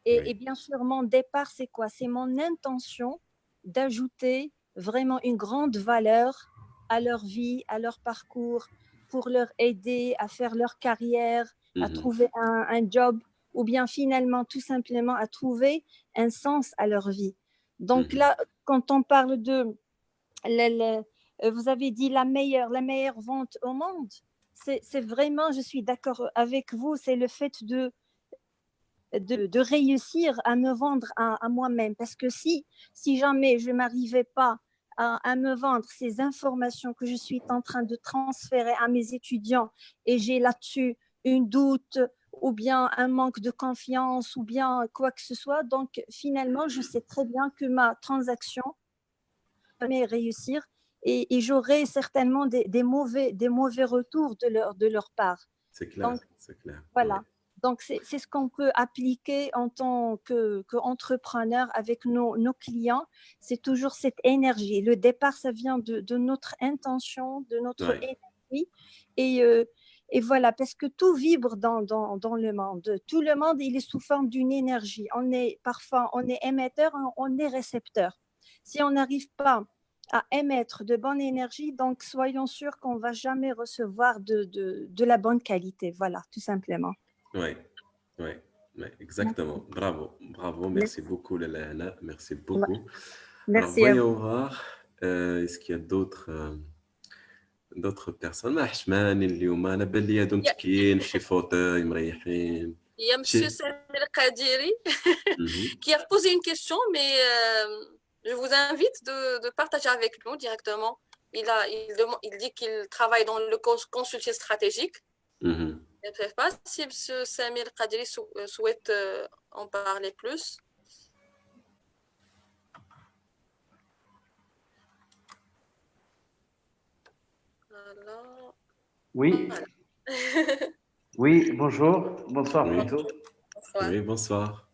Speaker 10: Et bien sûr, mon départ, c'est quoi? C'est mon intention d'ajouter vraiment une grande valeur à leur vie, à leur parcours, pour leur aider à faire leur carrière, à trouver un job, ou bien finalement tout simplement à trouver un sens à leur vie. Donc là, quand on parle de, vous avez dit la meilleure vente au monde, c'est vraiment, je suis d'accord avec vous, c'est le fait de réussir à me vendre à moi-même. Parce que si jamais je n'arrivais pas à me vendre ces informations que je suis en train de transférer à mes étudiants et j'ai là-dessus une doute ou bien un manque de confiance ou bien quoi que ce soit, donc finalement, je sais très bien que ma transaction va réussir et j'aurai certainement des mauvais retours de leur part.
Speaker 1: C'est clair,
Speaker 10: donc,
Speaker 1: c'est clair.
Speaker 10: Voilà.
Speaker 1: Oui.
Speaker 10: Donc, c'est ce qu'on peut appliquer en tant qu'entrepreneur avec nos clients. C'est toujours cette énergie. Le départ, ça vient de notre intention, de notre énergie. Et voilà, parce que tout vibre dans le monde. Tout le monde, il est sous forme d'une énergie. Parfois, on est émetteur, on est récepteur. Si on n'arrive pas à émettre de bonne énergie, donc soyons sûrs qu'on ne va jamais recevoir de la bonne qualité. Voilà, tout simplement.
Speaker 1: Oui, exactement. Bravo, merci beaucoup, Lala. Merci beaucoup.
Speaker 10: Merci.
Speaker 1: Alors, voyons voir. Est-ce qu'il y a d'autres personnes?
Speaker 3: Il y a M. Samir Kadiri qui a posé une question, mais je vous invite de partager avec nous directement. Il dit qu'il travaille dans le consulting stratégique. Je ne sais pas si M. Samir Kadiri souhaite en parler plus. Voilà.
Speaker 11: Oui. Oui, bonsoir plutôt.
Speaker 3: Bonsoir.
Speaker 1: Oui, bonsoir.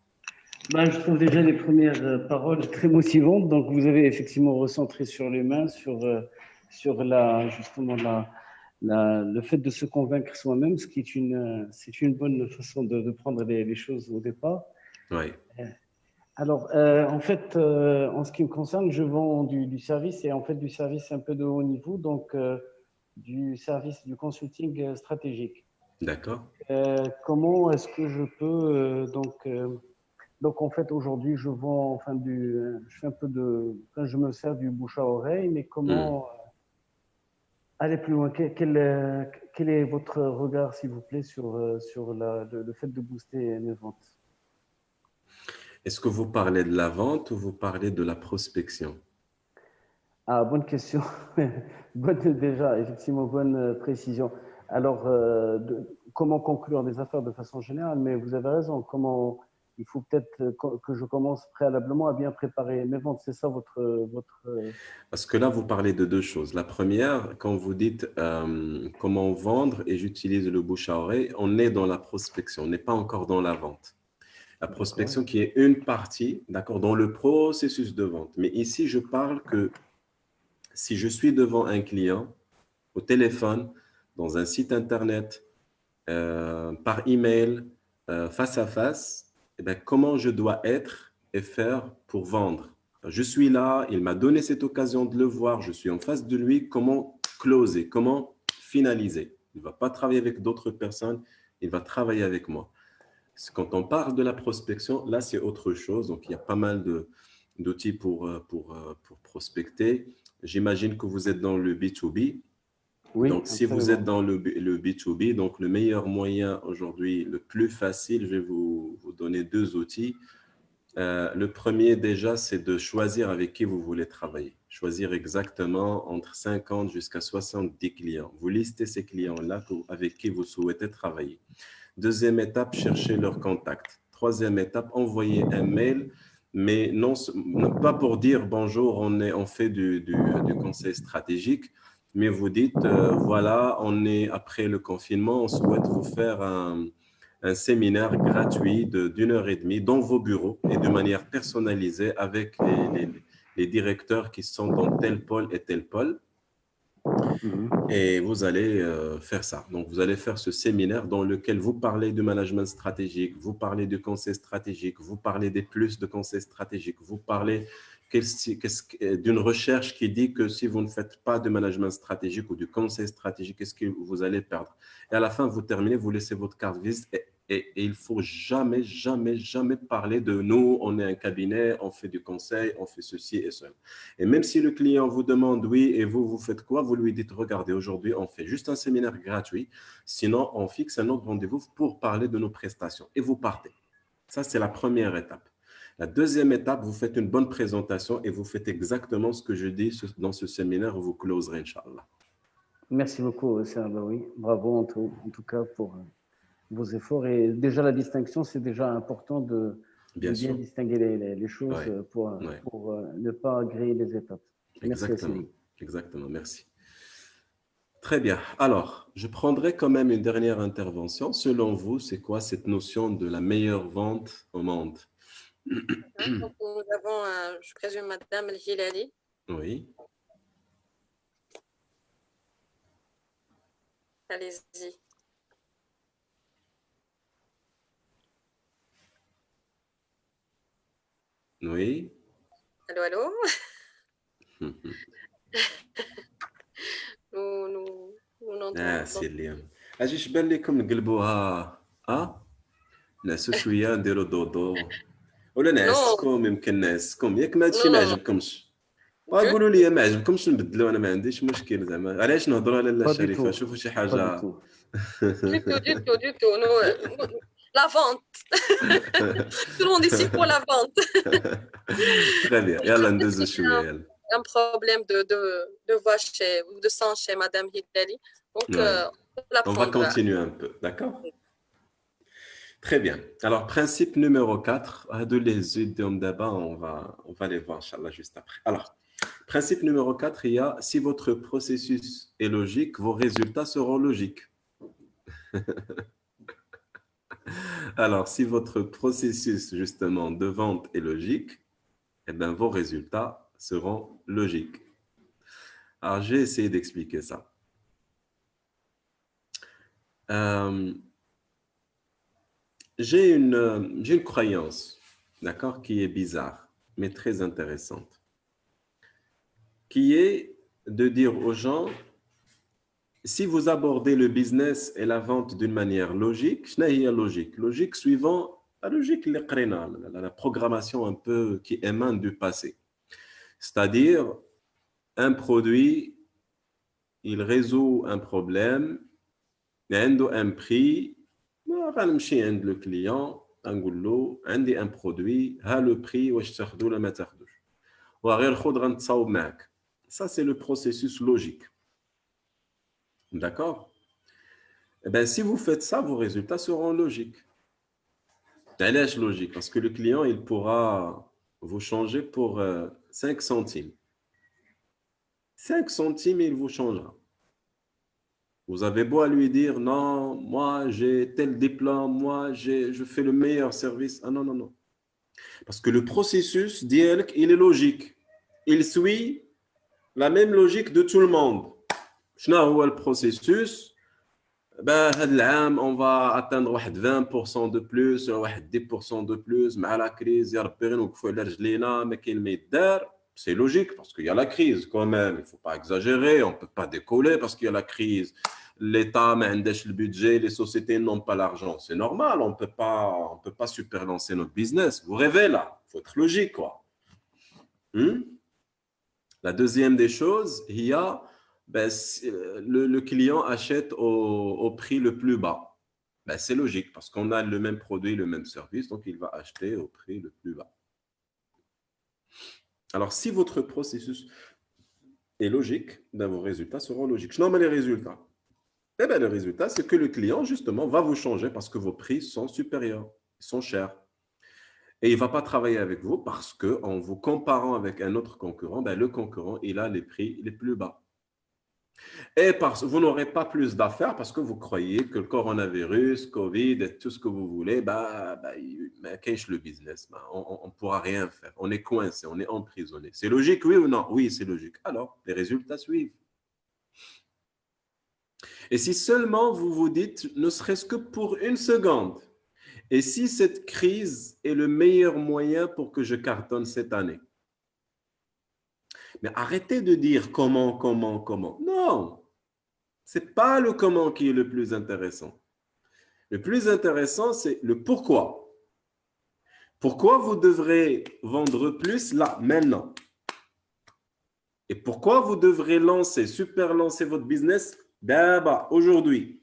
Speaker 11: Je trouve déjà les premières paroles très motivantes. Donc, vous avez effectivement recentré sur l'humain, sur justement le fait de se convaincre soi-même, ce qui est une bonne façon de prendre les choses au départ.
Speaker 1: Oui.
Speaker 11: Alors, en fait, en ce qui me concerne, je vends du service et en fait du service un peu de haut niveau, donc du service du consulting stratégique.
Speaker 1: D'accord.
Speaker 11: Comment est-ce que je peux donc en fait aujourd'hui je vends je fais un peu je me sers du bouche à oreille, mais comment aller plus loin? Quel est votre regard, s'il vous plaît, sur le fait de booster mes ventes?
Speaker 1: Est-ce que vous parlez de la vente ou vous parlez de la prospection?
Speaker 11: Ah, bonne question. Effectivement, bonne précision. Alors, comment conclure des affaires de façon générale, mais vous avez raison, il faut peut-être que je commence préalablement à bien préparer mes ventes. C'est ça votre…
Speaker 1: Parce que là, vous parlez de deux choses. La première, quand vous dites comment vendre et j'utilise le bouche à oreille, on est dans la prospection, on n'est pas encore dans la vente. La prospection qui est une partie, d'accord, dans le processus de vente. Mais ici, je parle que si je suis devant un client, au téléphone, dans un site internet, par email, face à face, eh bien, comment je dois être et faire pour vendre? Je suis là, il m'a donné cette occasion de le voir, je suis en face de lui, comment closer, comment finaliser? Il ne va pas travailler avec d'autres personnes, il va travailler avec moi. Quand on parle de la prospection, là, c'est autre chose. Donc, il y a pas mal d'outils pour prospecter. J'imagine que vous êtes dans le B2B.
Speaker 11: Oui,
Speaker 1: donc, si vous êtes dans le B2B, donc le meilleur moyen aujourd'hui, le plus facile, je vais vous donner deux outils. Le premier, déjà, c'est de choisir avec qui vous voulez travailler. Choisir exactement entre 50 jusqu'à 70 clients. Vous listez ces clients-là avec qui vous souhaitez travailler. Deuxième étape, chercher leurs contacts. Troisième étape, envoyer un mail, mais non pas pour dire bonjour, on fait du conseil stratégique, mais vous dites voilà, on est après le confinement, on souhaite vous faire un séminaire gratuit d'1h30 dans vos bureaux et de manière personnalisée avec les directeurs qui sont dans tel pôle et tel pôle. Et vous allez faire ça. Donc, vous allez faire ce séminaire dans lequel vous parlez du management stratégique, vous parlez du conseil stratégique, vous parlez des plus de conseil stratégique, vous parlez d'une recherche qui dit que si vous ne faites pas de management stratégique ou du conseil stratégique, qu'est-ce que vous allez perdre? Et à la fin, vous terminez, vous laissez votre carte visite et il ne faut jamais, jamais, jamais parler de nous, on est un cabinet, on fait du conseil, on fait ceci et cela. Et même si le client vous demande oui, et vous faites quoi? Vous lui dites, regardez, aujourd'hui, on fait juste un séminaire gratuit, sinon on fixe un autre rendez-vous pour parler de nos prestations et vous partez. Ça, c'est la première étape. La deuxième étape, vous faites une bonne présentation et vous faites exactement ce que je dis dans ce séminaire, vous closerez, Inch'Allah.
Speaker 11: Merci beaucoup, Sir Abaoui. Bravo en tout cas pour vos efforts. Et déjà, la distinction, c'est déjà important de bien distinguer les choses pour ne pas griller les étapes.
Speaker 1: Exactement. Exactement, merci. Très bien. Alors, je prendrai quand même une dernière intervention. Selon vous, c'est quoi cette notion de la meilleure vente au monde?
Speaker 3: Donc, nous avons, je présume, Madame El-Hilali.
Speaker 1: Oui.
Speaker 3: Allez-y.
Speaker 1: Oui.
Speaker 3: Allô, allô. nous n'entendons
Speaker 1: سي اليوم اجي شبان لكم نقلبوها نعسو شويه نديرو دودو ولا نعسكم يمكن نعسكم ياك ما هادشي ما عجبكمش قولوا لي ما عجبكمش نبدلو انا ما عنديش مشكل زعما علاش نهضروا على لا شريفه شوفوا شي حاجه
Speaker 3: du tout la vente tout le monde ici pour la vente
Speaker 1: très bien يلا ندوزو شويه يلا
Speaker 3: un problème de voix ou de son chez Madame Hilali. Donc,
Speaker 1: on va continuer un peu, d'accord? Très bien. Alors, principe numéro 4, les idiomes d'abord, on va les voir, Inch'Allah, juste après. Alors, principe numéro 4, il y a, si votre processus est logique, vos résultats seront logiques. Alors, si votre processus, justement, de vente est logique, eh bien, vos résultats seront logiques. Alors, j'ai essayé d'expliquer ça. J'ai une croyance, d'accord, qui est bizarre, mais très intéressante, qui est de dire aux gens, si vous abordez le business et la vente d'une manière logique, logique suivant la logique, la programmation un peu qui émane du passé. C'est-à-dire, un produit, il résout un problème, il a un prix, غنمشي عند le client, نقول له عندي un produit, ها le prix, واش تاخذو ولا ما تاخذوش. وغير خذ غنتصاوب معك. Ça, c'est le processus logique. D'accord? Eh bien, si vous faites ça, vos résultats seront logiques. علاش logique? Parce que le client, il pourra vous changer pour 5 centimes. 5 centimes, il vous changera. Vous avez beau à lui dire, non, moi j'ai tel diplôme, moi je fais le meilleur service. Ah non, non, non. Parce que le processus, il est logique. Il suit la même logique de tout le monde. شنو le processus? On va atteindre 20% de plus, 10% de plus, مع la crise, يا ربي غير نوقفوا على رجلينا ما كاين ما يدار. C'est logique parce qu'il y a la crise quand même. Il ne faut pas exagérer. On ne peut pas décoller parce qu'il y a la crise. L'État n'a pas le budget. Les sociétés n'ont pas l'argent. C'est normal. On ne peut pas superlancer notre business. Vous rêvez là. Il faut être logique, quoi. La deuxième des choses, il y a le client achète au prix le plus bas. C'est logique parce qu'on a le même produit, le même service. Donc, il va acheter au prix le plus bas. Alors, si votre processus est logique, vos résultats seront logiques. Je nomme les résultats. Le résultat, c'est que le client, justement, va vous changer parce que vos prix sont supérieurs, sont chers. Et il ne va pas travailler avec vous parce qu'en vous comparant avec un autre concurrent, le concurrent, il a les prix les plus bas. Et vous n'aurez pas plus d'affaires parce que vous croyez que le coronavirus, Covid et tout ce que vous voulez, cache le business. On ne pourra rien faire. On est coincé, on est emprisonné. C'est logique, oui ou non? Oui, c'est logique. Alors, les résultats suivent. Et si seulement vous vous dites, ne serait-ce que pour une seconde, et si cette crise est le meilleur moyen pour que je cartonne cette année? Mais arrêtez de dire comment, comment, comment. Non, ce n'est pas le comment qui est le plus intéressant. Le plus intéressant, c'est le pourquoi. Pourquoi vous devrez vendre plus là, maintenant? Et pourquoi vous devrez super lancer votre business d'abord, aujourd'hui?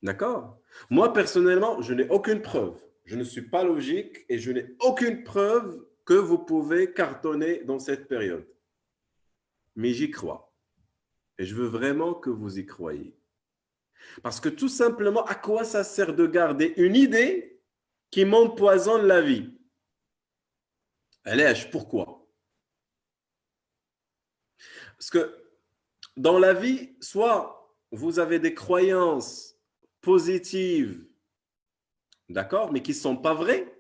Speaker 1: D'accord? Moi, personnellement, je n'ai aucune preuve. Je ne suis pas logique et je n'ai aucune preuve que vous pouvez cartonner dans cette période. Mais j'y crois. Et je veux vraiment que vous y croyez. Parce que tout simplement, à quoi ça sert de garder une idée qui m'empoisonne la vie? Allez, pourquoi? Parce que dans la vie, soit vous avez des croyances positives, d'accord, mais qui ne sont pas vraies,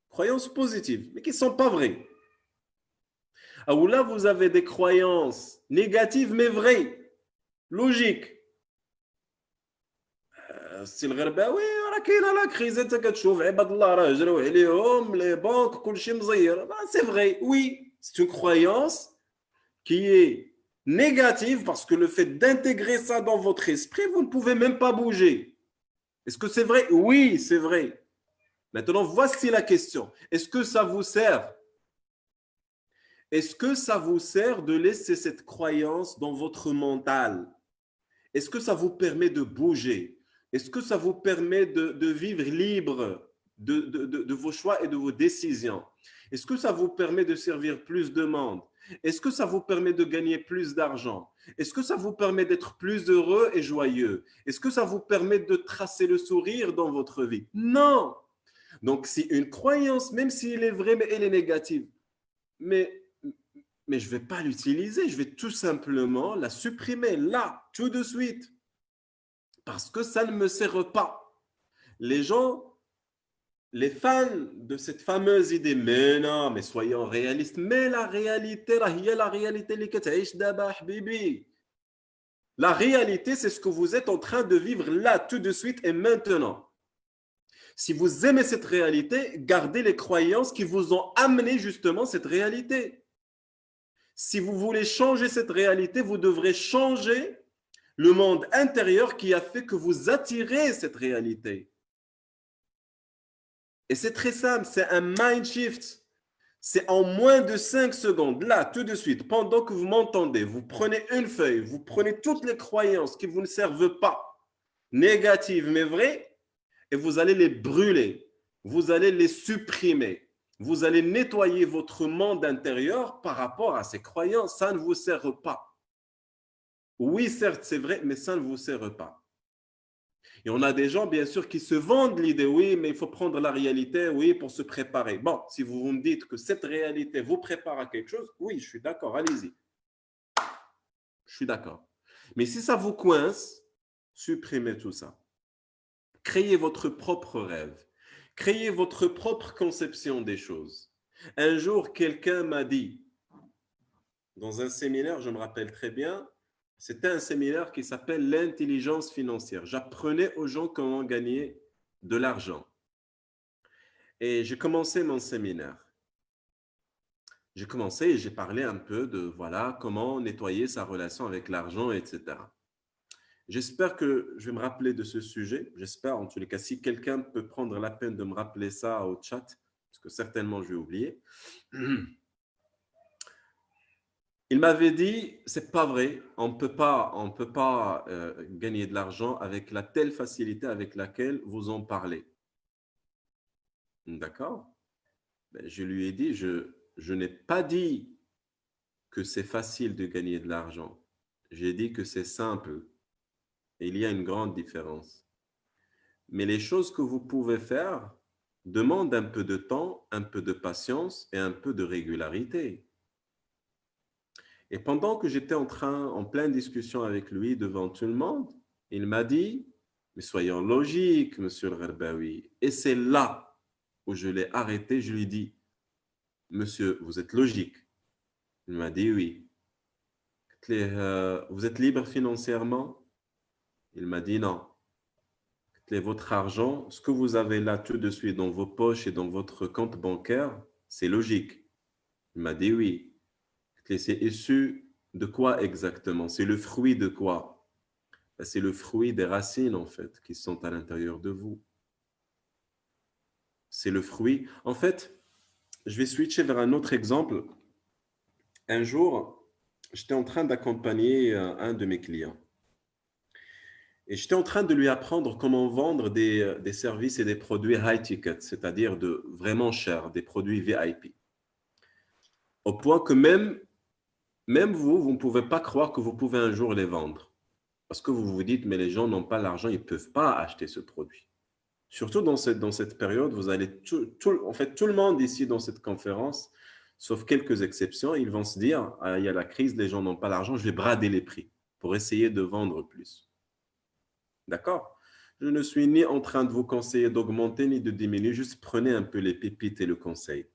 Speaker 1: croyances positives, mais qui ne sont pas vraies. Ou là, vous avez des croyances négatives, mais vraies, logiques. C'est le غرباوي راه كاينه لا كريز انت كتشوف عباد الله راه جراو عليهم لي بانك كلشي مزير c'est vrai, oui, c'est une croyance qui est négative parce que le fait d'intégrer ça dans votre esprit, vous ne pouvez même pas bouger. Est-ce que c'est vrai? Oui, c'est vrai. Maintenant, voici la question. Est-ce que ça vous sert? Est-ce que ça vous sert de laisser cette croyance dans votre mental? Est-ce que ça vous permet de bouger? Est-ce que ça vous permet de vivre libre de vos choix et de vos décisions? Est-ce que ça vous permet de servir plus de monde? Est-ce que ça vous permet de gagner plus d'argent? Est-ce que ça vous permet d'être plus heureux et joyeux? Est-ce que ça vous permet de tracer le sourire dans votre vie? Non! Donc, c'est une croyance, même si elle est vraie, mais elle est négative. Mais je ne vais pas l'utiliser, je vais tout simplement la supprimer là, tout de suite. Parce que ça ne me sert pas. Les gens, les fans de cette fameuse idée, mais non, mais soyons réalistes, mais la réalité, la réalité, la réalité, c'est ce que vous êtes en train de vivre là, tout de suite et maintenant. Si vous aimez cette réalité, gardez les croyances qui vous ont amené justement cette réalité. Si vous voulez changer cette réalité, vous devrez changer le monde intérieur qui a fait que vous attirez cette réalité. Et c'est très simple, c'est un mind shift. C'est en moins de 5 secondes, là, tout de suite, pendant que vous m'entendez, vous prenez une feuille, vous prenez toutes les croyances qui vous ne servent pas, négatives mais vraies, et vous allez les brûler, vous allez les supprimer. Vous allez nettoyer votre monde intérieur par rapport à ces croyances. Ça ne vous sert pas. Oui, certes, c'est vrai, mais ça ne vous sert pas. Et on a des gens, bien sûr, qui se vendent l'idée, oui, mais il faut prendre la réalité, oui, pour se préparer. Bon, si vous me dites que cette réalité vous prépare à quelque chose, oui, je suis d'accord, allez-y. Je suis d'accord. Mais si ça vous coince, supprimez tout ça. Créez votre propre rêve. Créez votre propre conception des choses. Un jour, quelqu'un m'a dit, dans un séminaire, je me rappelle très bien, c'était un séminaire qui s'appelle l'intelligence financière. J'apprenais aux gens comment gagner de l'argent. Et j'ai commencé mon séminaire. J'ai commencé et j'ai parlé un peu de voilà, comment nettoyer sa relation avec l'argent, etc. J'espère que je vais me rappeler de ce sujet. J'espère, en tous les cas, si quelqu'un peut prendre la peine de me rappeler ça au chat, parce que certainement je vais oublier. Il m'avait dit, c'est pas vrai, on ne peut pas gagner de l'argent avec la telle facilité avec laquelle vous en parlez. D'accord? Je lui ai dit, je n'ai pas dit que c'est facile de gagner de l'argent. J'ai dit que c'est simple. Et il y a une grande différence. Mais les choses que vous pouvez faire demandent un peu de temps, un peu de patience et un peu de régularité. Et pendant que j'étais en pleine discussion avec lui devant tout le monde, il m'a dit, mais soyons logiques, monsieur le Gharbaoui. Et c'est là où je l'ai arrêté, je lui ai dit, monsieur, vous êtes logique? Il m'a dit oui. Vous êtes libre financièrement? Il m'a dit non. Votre argent, ce que vous avez là tout de suite dans vos poches et dans votre compte bancaire, c'est logique. Il m'a dit oui. C'est issu de quoi exactement? C'est le fruit de quoi? C'est le fruit des racines, en fait, qui sont à l'intérieur de vous. C'est le fruit. En fait, je vais switcher vers un autre exemple. Un jour, j'étais en train d'accompagner un de mes clients. Et j'étais en train de lui apprendre comment vendre des services et des produits high ticket, c'est-à-dire de vraiment chers, des produits VIP. Au point que même vous ne pouvez pas croire que vous pouvez un jour les vendre. Parce que vous vous dites, mais les gens n'ont pas l'argent, ils ne peuvent pas acheter ce produit. Surtout dans cette période, vous allez en fait, tout le monde ici dans cette conférence, sauf quelques exceptions, ils vont se dire, ah, il y a la crise, les gens n'ont pas l'argent, je vais brader les prix pour essayer de vendre plus. D'accord? Je ne suis ni en train de vous conseiller d'augmenter ni de diminuer, juste prenez un peu les pépites et le conseil.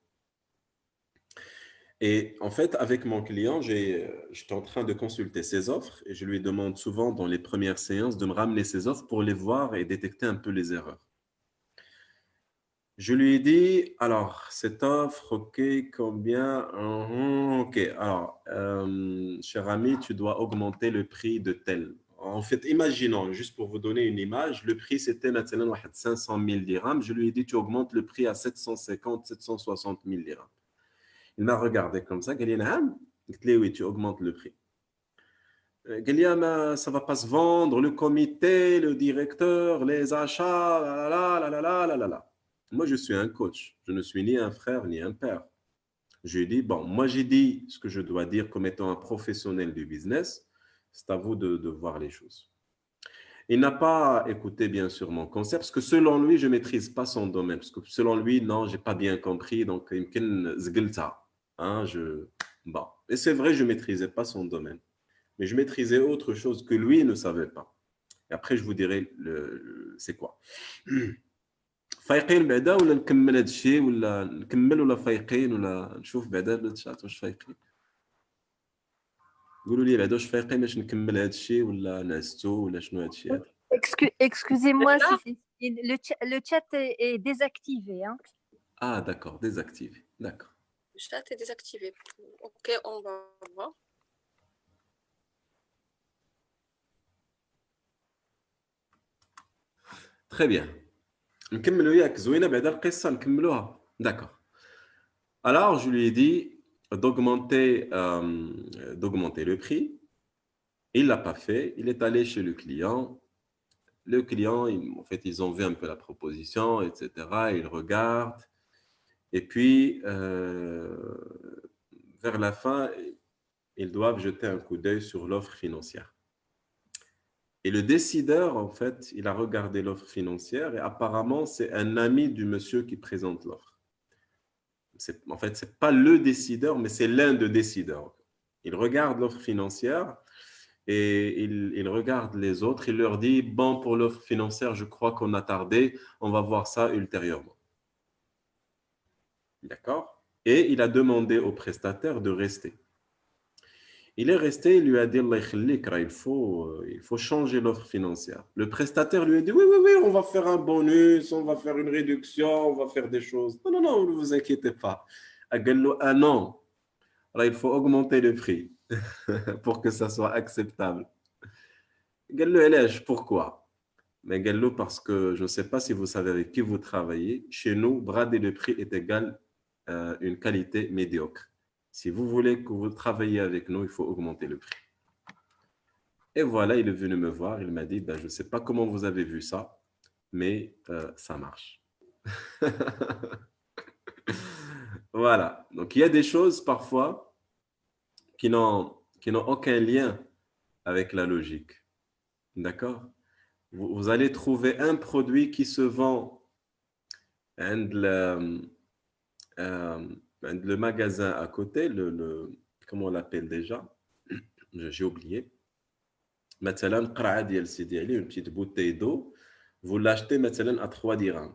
Speaker 1: Et en fait, avec mon client, j'étais en train de consulter ses offres et je lui demande souvent dans les premières séances de me ramener ses offres pour les voir et détecter un peu les erreurs. Je lui ai dit, alors, cette offre, OK, combien? OK, alors, cher ami, tu dois augmenter le prix de tel. En fait, imaginons, juste pour vous donner une image, le prix, c'était maintenant 500 000 dirhams. Je lui ai dit, tu augmentes le prix à 750, 760 000 dirhams. Il m'a regardé comme ça, il m'a dit, oui, tu augmentes le prix. Il dit, ça ne va pas se vendre, le comité, le directeur, les achats, la. Moi, je suis un coach. Je ne suis ni un frère ni un père. Je dis, bon, moi, j'ai dit ce que je dois dire comme étant un professionnel du business. C'est à vous de voir les choses. Il n'a pas écouté, bien sûr, mon concept, parce que selon lui, je ne maîtrise pas son domaine. Parce que selon lui, non, je n'ai pas bien compris. Donc, il me bon. Et c'est vrai, je ne maîtrisais pas son domaine. Mais je maîtrisais autre chose que lui ne savait pas. Et après, je vous dirai c'est quoi. فايقين بعدا ولا نكمل هذا الشيء ولا نكمل ولا فايقين ولا نشوف بعدا الشات واش فايقين قولوا لي بعدا واش فايقين باش نكمل هذا الشيء ولا نعستوا ولا شنو هذا الشيء هذا
Speaker 10: Excusez-moi, le chat est désactivé. Hein.
Speaker 1: Ah d'accord, désactivé, d'accord.
Speaker 3: Le chat est désactivé. OK, on va voir.
Speaker 1: Très bien. نكملوا ياك زوينه بعدا القصه نكملوها. D'accord. Alors je lui ai dit d'augmenter le prix. Il l'a pas fait, il est allé chez le client. Le client, en fait, ils ont vu un peu la proposition, etc. Ils regardent. Et puis, vers la fin, ils doivent jeter un coup d'œil sur l'offre financière. Et le décideur, en fait, il a regardé l'offre financière et apparemment, c'est un ami du monsieur qui présente l'offre. En fait, ce n'est pas le décideur, mais c'est l'un des décideurs. Il regarde l'offre financière et il regarde les autres. Il leur dit, bon, pour l'offre financière, je crois qu'on a tardé. On va voir ça ultérieurement. D'accord? Et il a demandé au prestataire de rester. Il est resté, il lui a dit, Allah yakhlik, il faut changer l'offre financière. Le prestataire lui a dit, oui, on va faire un bonus, on va faire une réduction, on va faire des choses. Non, ne vous inquiétez pas. Ah non, alors il faut augmenter le prix pour que ça soit acceptable. Pourquoi? Mais parce que je ne sais pas si vous savez avec qui vous travaillez. Chez nous, brader le prix est égal à une qualité médiocre. Si vous voulez que vous travaillez avec nous, il faut augmenter le prix. Et voilà, il est venu me voir. Il m'a dit, je ne sais pas comment vous avez vu ça, mais ça marche. Voilà. Donc, il y a des choses parfois qui n'ont aucun lien avec la logique. D'accord? Vous allez trouver un produit qui se vend le magasin à côté, comment on l'appelle déjà? J'ai oublié. مثلا قرعة ديال سيدي علي, une petite bouteille d'eau, vous l'achetez مثلا à 3 dirhams.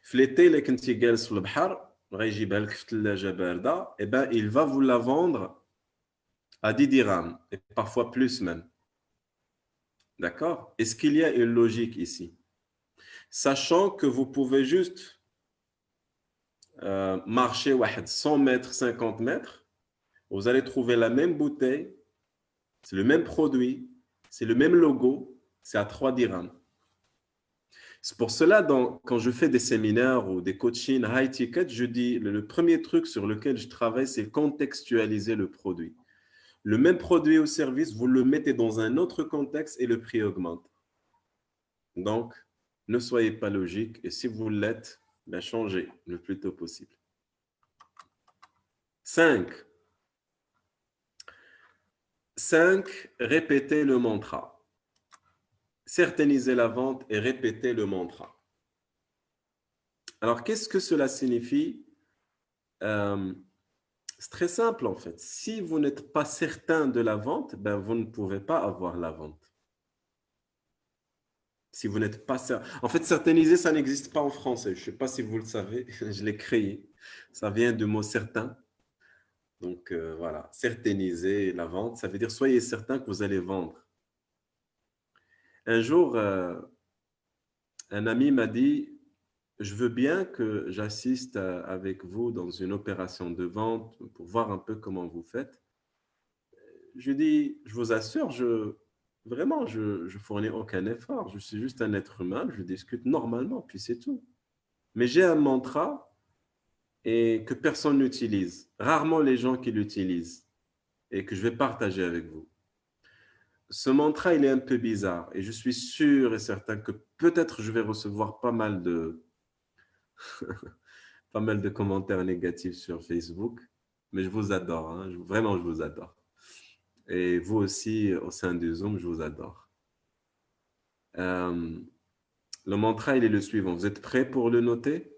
Speaker 1: في l'été اللي كنتي جالس في البحر غيجيبها لك في الثلاجة باردة, et ben il va vous la vendre à 10 dirhams et parfois plus même. D'accord? Est-ce qu'il y a une logique ici? Sachant que vous pouvez juste marché 100 mètres, 50 mètres, vous allez trouver la même bouteille, c'est le même produit, c'est le même logo, c'est à 3 dirhams. C'est pour cela, quand je fais des séminaires ou des coachings high ticket, je dis le premier truc sur lequel je travaille, c'est contextualiser le produit. Le même produit ou service, vous le mettez dans un autre contexte et le prix augmente. Donc, ne soyez pas logique et si vous l'êtes, ben changez le plus tôt possible. 5. Répétez le mantra. Certainisez la vente et répétez le mantra. Alors, qu'est-ce que cela signifie? C'est très simple en fait. Si vous n'êtes pas certain de la vente, ben vous ne pouvez pas avoir la vente. Si vous n'êtes pas certain. En fait, certainiser, ça n'existe pas en français. Je ne sais pas si vous le savez, je l'ai créé. Ça vient du mot certain. Donc voilà, certainiser la vente, ça veut dire soyez certain que vous allez vendre. Un jour, un ami m'a dit, je veux bien que j'assiste avec vous dans une opération de vente pour voir un peu comment vous faites. Je dis, je vous assure, vraiment, je fournis aucun effort. Je suis juste un être humain, je discute normalement, puis c'est tout. Mais j'ai un mantra et que personne n'utilise. Rarement les gens qui l'utilisent et que je vais partager avec vous. Ce mantra, il est un peu bizarre et je suis sûr et certain que peut-être je vais recevoir pas mal de commentaires négatifs sur Facebook, mais je vous adore, hein, vraiment je vous adore. Et vous aussi, au sein du Zoom, je vous adore. Le mantra, il est le suivant. Vous êtes prêts pour le noter?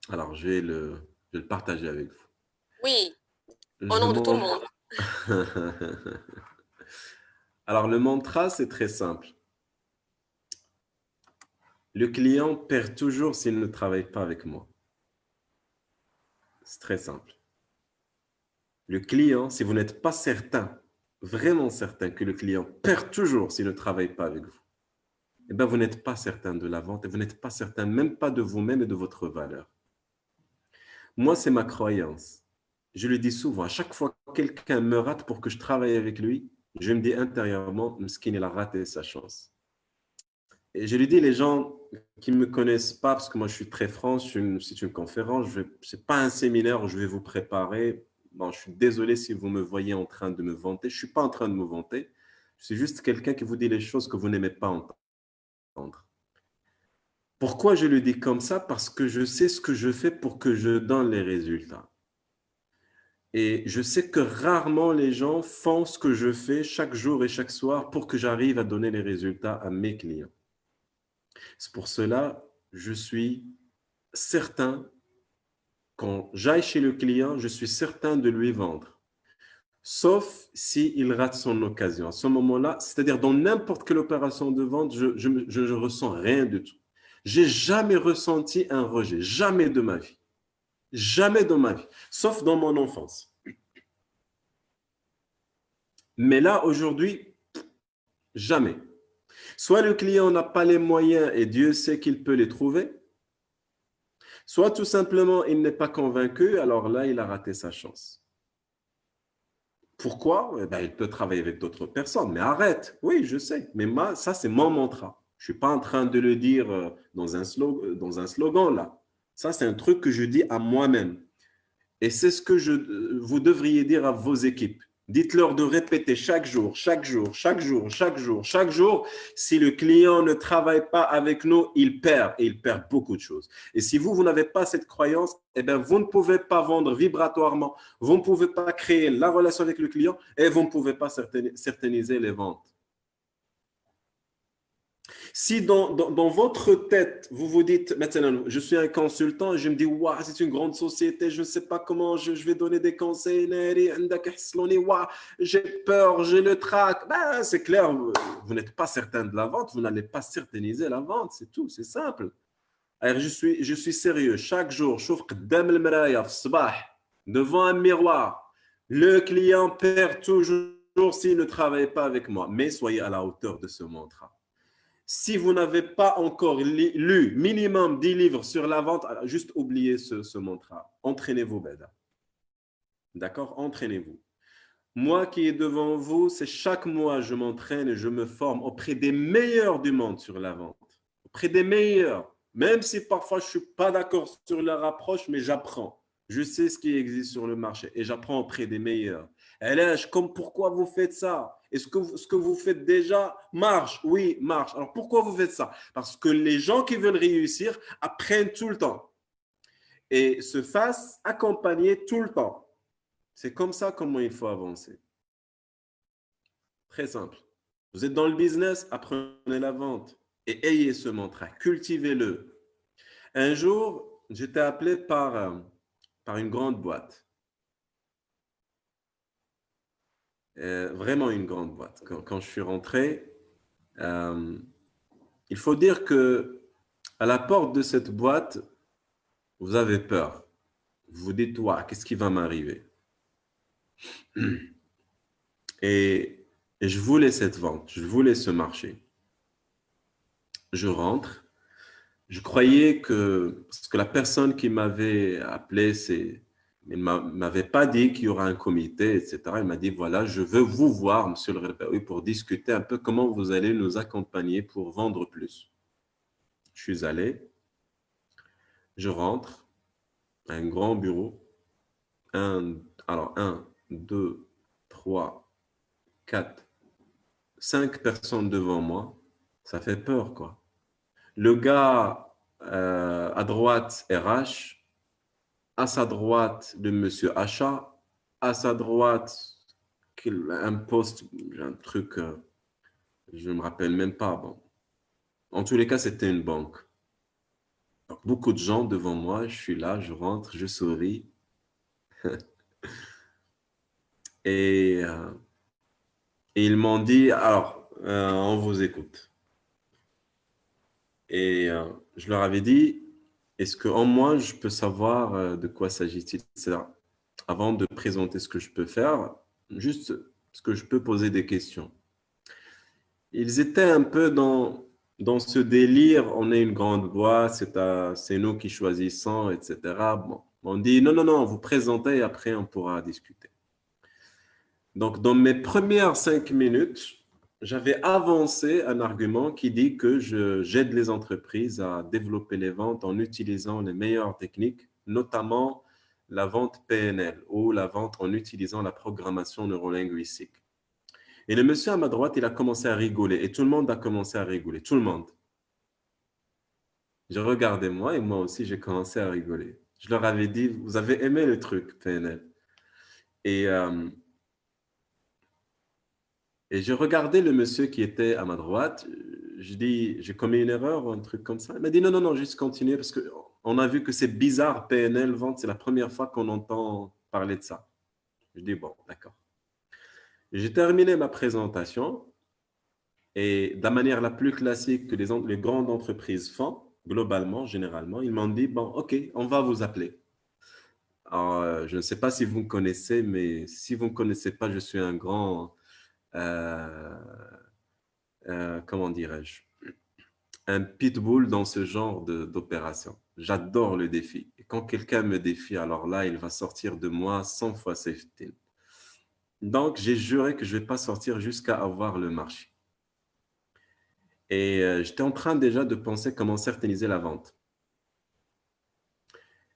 Speaker 1: Alors, je vais le partager avec vous.
Speaker 3: Oui, au nom de tout le monde.
Speaker 1: Alors, le mantra, c'est très simple. Le client perd toujours s'il ne travaille pas avec moi. C'est très simple. Le client, si vous n'êtes pas certain, vraiment certain que le client perd toujours s'il ne travaille pas avec vous, eh bien, vous n'êtes pas certain de la vente et vous n'êtes pas certain même pas de vous-même et de votre valeur. Moi, c'est ma croyance. Je le dis souvent, à chaque fois que quelqu'un me rate pour que je travaille avec lui, je me dis intérieurement, Mskin, il a raté sa chance. Et je lui dis, les gens qui ne me connaissent pas, parce que moi je suis très franc, c'est une conférence, ce n'est pas un séminaire où je vais vous préparer. Bon, je suis désolé si vous me voyez en train de me vanter. Je ne suis pas en train de me vanter. Je suis juste quelqu'un qui vous dit les choses que vous n'aimez pas entendre. Pourquoi je le dis comme ça? Parce que je sais ce que je fais pour que je donne les résultats. Et je sais que rarement les gens font ce que je fais chaque jour et chaque soir pour que j'arrive à donner les résultats à mes clients. C'est pour cela que je suis certain, quand j'aille chez le client, je suis certain de lui vendre. Sauf s'il rate son occasion. À ce moment-là, c'est-à-dire dans n'importe quelle opération de vente, je ne ressens rien du tout. Je n'ai jamais ressenti un rejet, jamais de ma vie. Jamais de ma vie, sauf dans mon enfance. Mais là, aujourd'hui, jamais. Soit le client n'a pas les moyens et Dieu sait qu'il peut les trouver, soit tout simplement il n'est pas convaincu, alors là, il a raté sa chance. Pourquoi? Eh bien, il peut travailler avec d'autres personnes, mais arrête. Oui, je sais, mais moi, ça, c'est mon mantra. Je ne suis pas en train de le dire dans un slogan là. Ça, c'est un truc que je dis à moi-même. Et c'est ce que vous devriez dire à vos équipes. Dites-leur de répéter chaque jour, chaque jour, chaque jour, chaque jour, chaque jour. Si le client ne travaille pas avec nous, il perd et il perd beaucoup de choses. Et si vous n'avez pas cette croyance, eh bien, vous ne pouvez pas vendre vibratoirement, vous ne pouvez pas créer la relation avec le client et vous ne pouvez pas certainiser les ventes. Si dans votre tête, vous vous dites, maintenant, je suis un consultant, je me dis, wow, c'est une grande société, je ne sais pas comment je vais donner des conseils, j'ai peur, j'ai le trac. Ben, c'est clair, vous n'êtes pas certain de la vente, vous n'allez pas certainiser la vente, c'est tout, c'est simple. Alors, je suis sérieux, chaque jour, devant un miroir, le client perd toujours s'il ne travaille pas avec moi, mais soyez à la hauteur de ce mantra. Si vous n'avez pas encore lu minimum 10 livres sur la vente, alors juste oubliez ce mantra. Entraînez-vous, Beda. D'accord? Entraînez-vous. Moi qui est devant vous, c'est chaque mois, je m'entraîne et je me forme auprès des meilleurs du monde sur la vente. Auprès des meilleurs. Même si parfois je ne suis pas d'accord sur leur approche, mais j'apprends. Je sais ce qui existe sur le marché et j'apprends auprès des meilleurs. Et là, pourquoi vous faites ça? Est-ce que ce que vous faites déjà marche? Oui, marche. Alors pourquoi vous faites ça? Parce que les gens qui veulent réussir apprennent tout le temps et se fassent accompagner tout le temps. C'est comme ça comment il faut avancer. Très simple. Vous êtes dans le business, apprenez la vente et ayez ce mantra, cultivez-le. Un jour, j'étais appelé par une grande boîte. Vraiment une grande boîte. Quand je suis rentré, il faut dire que à la porte de cette boîte, vous avez peur. Vous vous dites, ouais, qu'est-ce qui va m'arriver? Et je voulais cette vente, je voulais ce marché. Je rentre. Je croyais que, parce que la personne qui m'avait appelé, il ne m'avait pas dit qu'il y aura un comité, etc. Il m'a dit, voilà, je veux vous voir, monsieur le Rebaoui, pour discuter un peu comment vous allez nous accompagner pour vendre plus. Je suis allé, je rentre, un grand bureau, 1, 2, 3, 4, 5 personnes devant moi, ça fait peur, quoi. Le gars à droite, RH, à sa droite, le monsieur achat, à sa droite, un poste, un truc, je ne me rappelle même pas. Bon. En tous les cas, c'était une banque. Donc, beaucoup de gens devant moi, je suis là, je rentre, je souris. Et ils m'ont dit, alors, on vous écoute. Et je leur avais dit, est-ce qu'en moi, je peux savoir de quoi s'agit-il? Avant de présenter ce que je peux faire, juste ce que je peux poser des questions. Ils étaient un peu dans ce délire, on est une grande boîte, c'est nous qui choisissons, etc. Bon, on dit, non, vous présentez et après on pourra discuter. Donc, dans mes premières 5 minutes, j'avais avancé un argument qui dit que j'aide les entreprises à développer les ventes en utilisant les meilleures techniques, notamment la vente PNL ou la vente en utilisant la programmation neurolinguistique. Et le monsieur à ma droite, il a commencé à rigoler et tout le monde a commencé à rigoler, tout le monde. Je regardais moi et moi aussi, j'ai commencé à rigoler. Je leur avais dit, vous avez aimé le truc PNL. Et je regardais le monsieur qui était à ma droite. Je dis, j'ai commis une erreur ou un truc comme ça. Il m'a dit, non, juste continuer parce qu'on a vu que c'est bizarre, PNL, vente, c'est la première fois qu'on entend parler de ça. Je dis, bon, d'accord. J'ai terminé ma présentation et de la manière la plus classique que les grandes entreprises font, globalement, généralement, ils m'ont dit, bon, OK, on va vous appeler. Alors, je ne sais pas si vous me connaissez, mais si vous ne me connaissez pas, je suis un grand... comment dirais-je, un pitbull dans ce genre d'opération. J'adore le défi. Et quand quelqu'un me défie, alors là, il va sortir de moi 100 fois safety. Donc, j'ai juré que je ne vais pas sortir jusqu'à avoir le marché. Et j'étais en train déjà de penser comment certainiser la vente.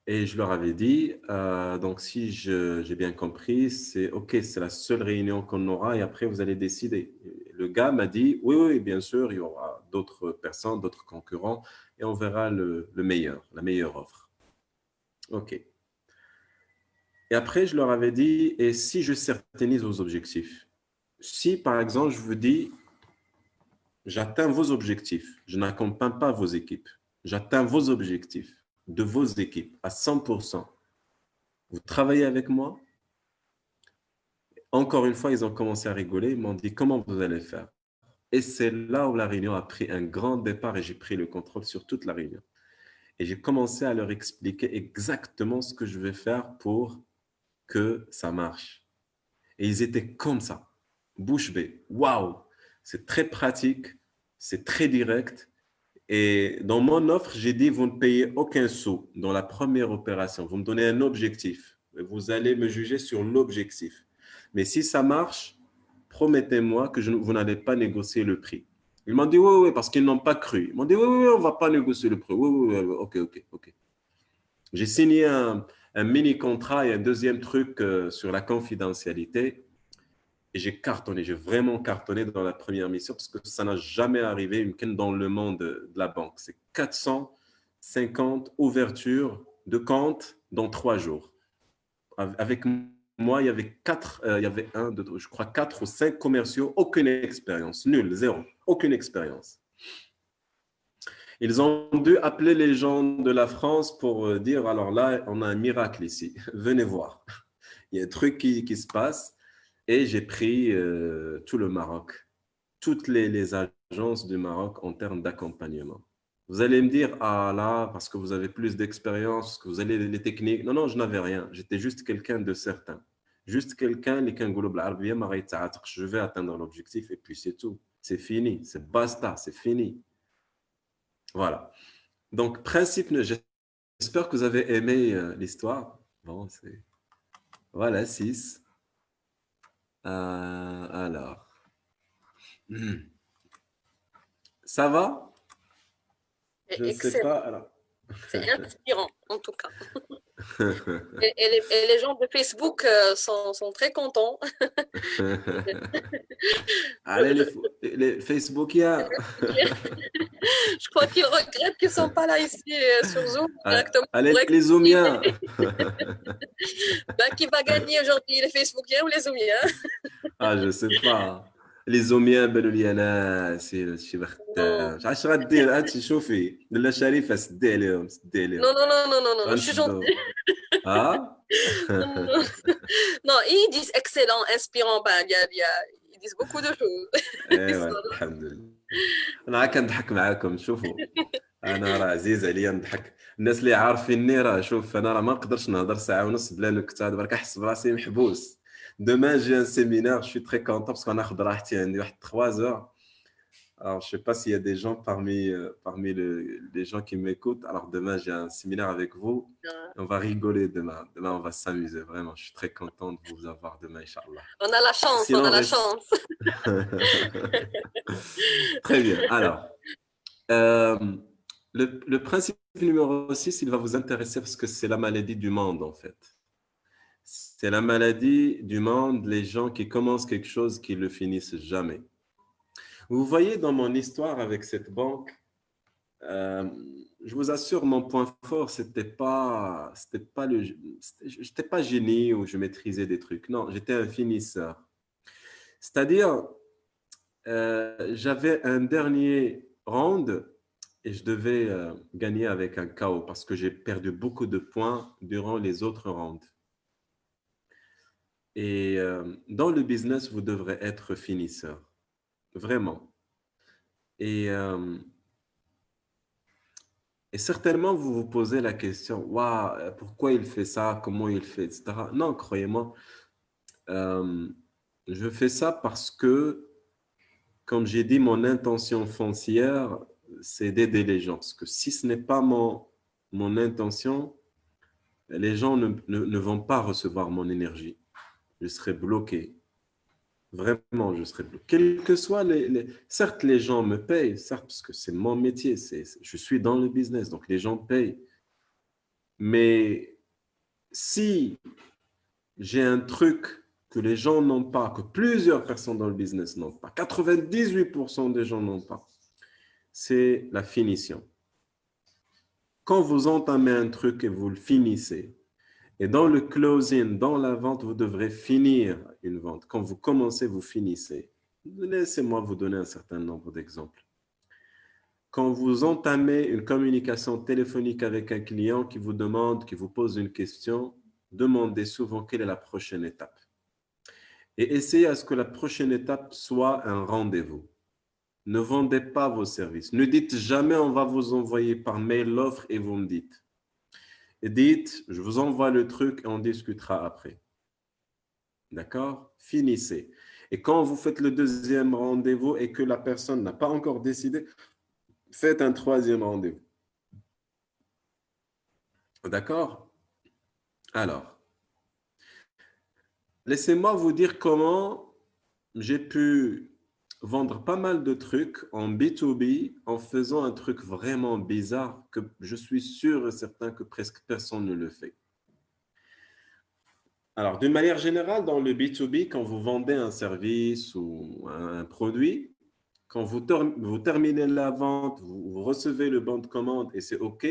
Speaker 1: Et je leur avais dit, donc si j'ai bien compris, c'est OK, c'est la seule réunion qu'on aura et après vous allez décider. Le gars m'a dit, oui, bien sûr, il y aura d'autres personnes, d'autres concurrents et on verra le meilleur, la meilleure offre. OK. Et après, je leur avais dit, et si je certainise vos objectifs? Si, par exemple, je vous dis, j'atteins vos objectifs, je n'accompagne pas vos équipes, j'atteins vos objectifs de vos équipes à 100%. Vous travaillez avec moi? Encore une fois, ils ont commencé à rigoler. Ils m'ont dit, comment vous allez faire? Et c'est là où la réunion a pris un grand départ et j'ai pris le contrôle sur toute la réunion. Et j'ai commencé à leur expliquer exactement ce que je vais faire pour que ça marche. Et ils étaient comme ça, bouche bée. Waouh! C'est très pratique, C'est très direct. Et dans mon offre, j'ai dit, vous ne payez aucun sou dans la première opération. Vous me donnez un objectif. Vous allez me juger sur l'objectif. Mais si ça marche, promettez-moi que vous n'allez pas négocier le prix. Ils m'ont dit, oui, parce qu'ils n'ont pas cru. Ils m'ont dit, oui, on ne va pas négocier le prix. Oui, ok. J'ai signé un mini-contrat et un deuxième truc sur la confidentialité. Et j'ai vraiment cartonné dans la première mission parce que ça n'a jamais arrivé dans le monde de la banque. C'est 450 ouvertures de compte dans 3 jours. Avec moi, il y avait 4 ou 5 commerciaux, aucune expérience, nul, zéro, aucune expérience. Ils ont dû appeler les gens de la France pour dire, alors là, on a un miracle ici, venez voir. Il y a un truc qui se passe. Et j'ai pris tout le Maroc, toutes les agences du Maroc en termes d'accompagnement. Vous allez me dire, ah là, parce que vous avez plus d'expérience, que vous avez les techniques. Non, je n'avais rien. J'étais juste quelqu'un de certain. Juste quelqu'un qui je vais atteindre l'objectif et puis c'est tout. C'est fini, c'est basta, c'est fini. Voilà. Donc, principe, j'espère que vous avez aimé l'histoire. Bon, c'est... Voilà, 6. Alors, ça va? Je ne sais pas. Alors.
Speaker 3: C'est inspirant, en tout cas. et les gens de Facebook sont très contents.
Speaker 1: Allez, les Facebookiens.
Speaker 3: Je crois qu'ils regrettent qu'ils ne sont pas là ici sur Zoom directement.
Speaker 1: Allez, les Zoomiens.
Speaker 3: Qui va gagner aujourd'hui, les Facebookiens ou les Zoomiens?
Speaker 1: Je ne sais pas. Les Zoomiens, c'est شي بختام. علاش غدير هادشي شوفي لاله شريفه سدي عليهم.
Speaker 3: Non, je suis gentille. Non, ils disent excellent, inspirant, ils disent beaucoup de choses.
Speaker 1: الحمد لله. انا كنضحك معاكم شوفوا. انا راه عزيز عليا نضحك. الناس اللي عارفيني راه شوف انا راه ما نقدرش نهضر ساعه ونص بلا نكته دابا كنحس براسي محبوس. Demain, j'ai un séminaire, je suis très content parce qu'on a 3 heures. Alors, je ne sais pas s'il y a des gens parmi les gens qui m'écoutent. Alors, demain, j'ai un séminaire avec vous. On va rigoler demain. Demain, on va s'amuser. Vraiment, je suis très content de vous avoir demain, Inch'Allah.
Speaker 3: On a la chance,
Speaker 1: Sinon,
Speaker 3: on a la chance.
Speaker 1: Très bien. Alors, le principe numéro 6, il va vous intéresser parce que c'est la maladie du monde, en fait. C'est la maladie du monde, les gens qui commencent quelque chose qui ne le finissent jamais. Vous voyez dans mon histoire avec cette banque, je vous assure, mon point fort, je n'étais pas génie ou je maîtrisais des trucs. Non, j'étais un finisseur. C'est-à-dire, j'avais un dernier round et je devais gagner avec un KO parce que j'ai perdu beaucoup de points durant les autres rounds. Et dans le business, vous devrez être finisseur. Vraiment. Et certainement, vous vous posez la question, waouh, pourquoi il fait ça, comment il fait, etc. Non, croyez-moi, je fais ça parce que, comme j'ai dit, mon intention foncière, c'est d'aider les gens. Parce que si ce n'est pas mon intention, les gens ne vont pas recevoir mon énergie. Je serai bloqué. Vraiment, je serai bloqué. Quel que soit certes, les gens me payent, certes, parce que c'est mon métier, je suis dans le business, donc les gens payent. Mais si j'ai un truc que les gens n'ont pas, que plusieurs personnes dans le business n'ont pas, 98% des gens n'ont pas, c'est la finition. Quand vous entamez un truc et vous le finissez, et dans le closing, dans la vente, vous devrez finir une vente. Quand vous commencez, vous finissez. Laissez-moi vous donner un certain nombre d'exemples. Quand vous entamez une communication téléphonique avec un client qui vous demande, qui vous pose une question, demandez souvent quelle est la prochaine étape. Et essayez à ce que la prochaine étape soit un rendez-vous. Ne vendez pas vos services. Ne dites jamais on va vous envoyer par mail l'offre et vous me dites. Et dites, je vous envoie le truc et on discutera après. D'accord? Finissez. Et quand vous faites le deuxième rendez-vous et que la personne n'a pas encore décidé, faites un troisième rendez-vous. D'accord? Alors, laissez-moi vous dire comment j'ai pu vendre pas mal de trucs en B2B en faisant un truc vraiment bizarre que je suis sûr et certain que presque personne ne le fait. Alors, d'une manière générale, dans le B2B, quand vous vendez un service ou un produit, quand vous terminez la vente, vous recevez le bon de commande et c'est OK,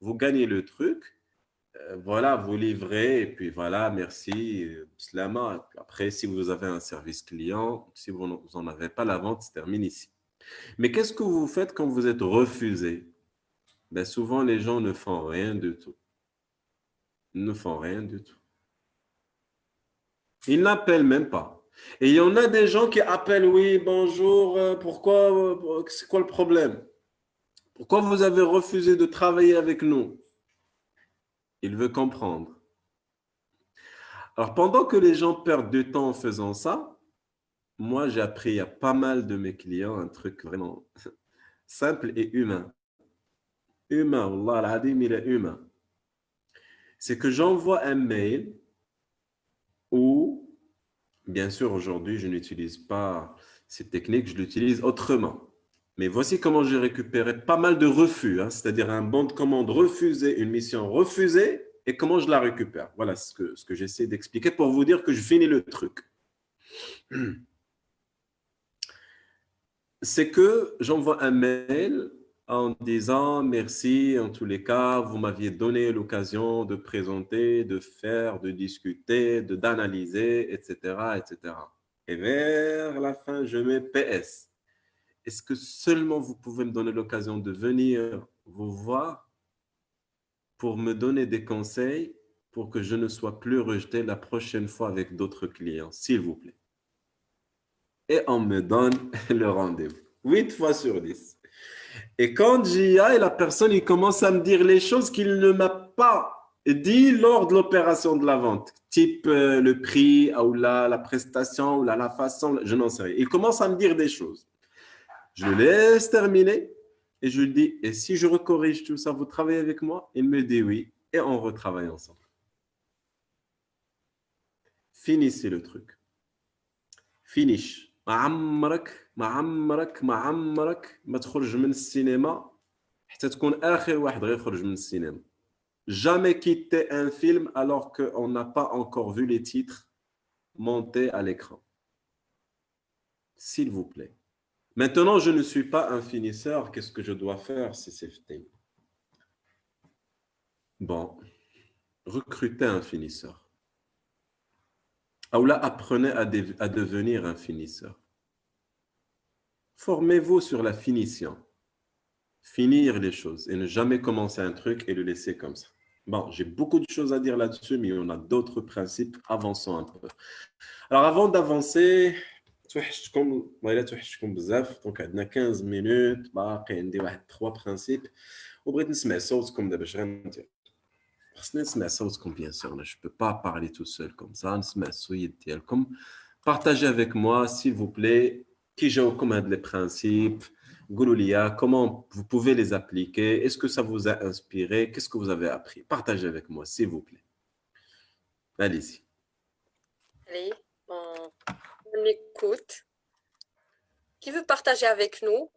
Speaker 1: vous gagnez le truc. Voilà, vous livrez et puis voilà, merci, slama. Après, si vous avez un service client, si vous n'en avez pas, la vente se termine ici. Mais qu'est-ce que vous faites quand vous êtes refusé? Ben, souvent, les gens ne font rien du tout. Ils ne font rien du tout. Ils n'appellent même pas. Et il y en a des gens qui appellent, oui, bonjour, pourquoi, c'est quoi le problème? Pourquoi vous avez refusé de travailler avec nous? Il veut comprendre. Alors, pendant que les gens perdent du temps en faisant ça, moi, j'ai appris à pas mal de mes clients un truc vraiment simple et humain. Humain, Allah al-Adim, il est humain. C'est que j'envoie un mail où, bien sûr, aujourd'hui, je n'utilise pas cette technique, je l'utilise autrement. Mais voici comment j'ai récupéré pas mal de refus, hein, c'est-à-dire un bon de commande refusé, une mission refusée, et comment je la récupère. Voilà ce que j'essaie d'expliquer pour vous dire que je finis le truc. C'est que j'envoie un mail en disant merci, en tous les cas, vous m'aviez donné l'occasion de présenter, de faire, de discuter, d'analyser, etc., etc. Et vers la fin, je mets PS. Est-ce que seulement vous pouvez me donner l'occasion de venir vous voir pour me donner des conseils pour que je ne sois plus rejeté la prochaine fois avec d'autres clients, s'il vous plaît. Et on me donne le rendez-vous. 8 fois sur 10. Et quand j'y aille, la personne il commence à me dire les choses qu'il ne m'a pas dit lors de l'opération de la vente, type le prix, ou la prestation, ou la façon, je n'en sais rien. Il commence à me dire des choses. Je le laisse terminer. Et je lui dis, et si je recorrige tout ça, vous travaillez avec moi? Il me dit oui, et on retravaille ensemble. Finissez le truc. Finish. ما عمرك ما تخرج من السينما حتى تكون آخر واحد غيخرج من السينما. Jamais quitter un film alors qu'on n'a pas encore vu les titres montés à l'écran. S'il vous plaît. Maintenant, je ne suis pas un finisseur. Qu'est-ce que je dois faire, c'est safety. Bon, recrutez un finisseur. Ou là, apprenez à devenir un finisseur. Formez-vous sur la finition. Finir les choses et ne jamais commencer un truc et le laisser comme ça. Bon, j'ai beaucoup de choses à dire là-dessus, mais on a d'autres principes. Avançons un peu. Alors, avant d'avancer, توحشتكم وإلا توحشتكم بزاف دونك عندنا 15 مينوت باقي عندي واحد 3 برانسيب وبغيت نسمع صوتكم دابا اش غندير خصني نسمع صوتكم بيان سور je peux pas parler tout seul comme ça نسمع الصويت ديالكم partagez avec moi s'il vous plaît كي جاوكم هاد لي برانسيب قولوا لي comment vous pouvez les appliquer, est-ce que ça vous a inspiré, qu'est-ce que vous avez appris, partagez avec moi s'il vous plaît. Allez-y.
Speaker 3: Allez, on écoute. Qui veut partager avec nous,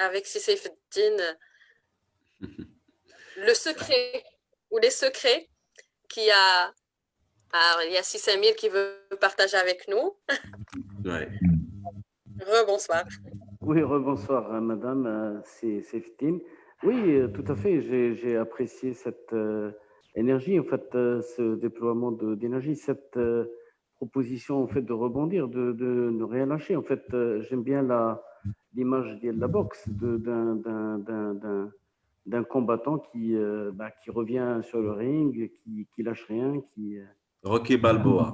Speaker 3: avec Saifeddine, le secret ou les secrets qu'il y a. Alors, il y a 600 000 qui veut partager avec nous.
Speaker 1: Ouais.
Speaker 3: Rebonsoir.
Speaker 11: Oui, rebonsoir, madame, c'est Saifeddine. Oui, tout à fait, j'ai apprécié cette énergie, en fait, ce déploiement d'énergie, cette proposition en fait de rebondir, de ne rien lâcher. En fait, j'aime bien l'image de la boxe, d'un combattant qui revient sur le ring, qui lâche rien, qui...
Speaker 1: Rocky Balboa.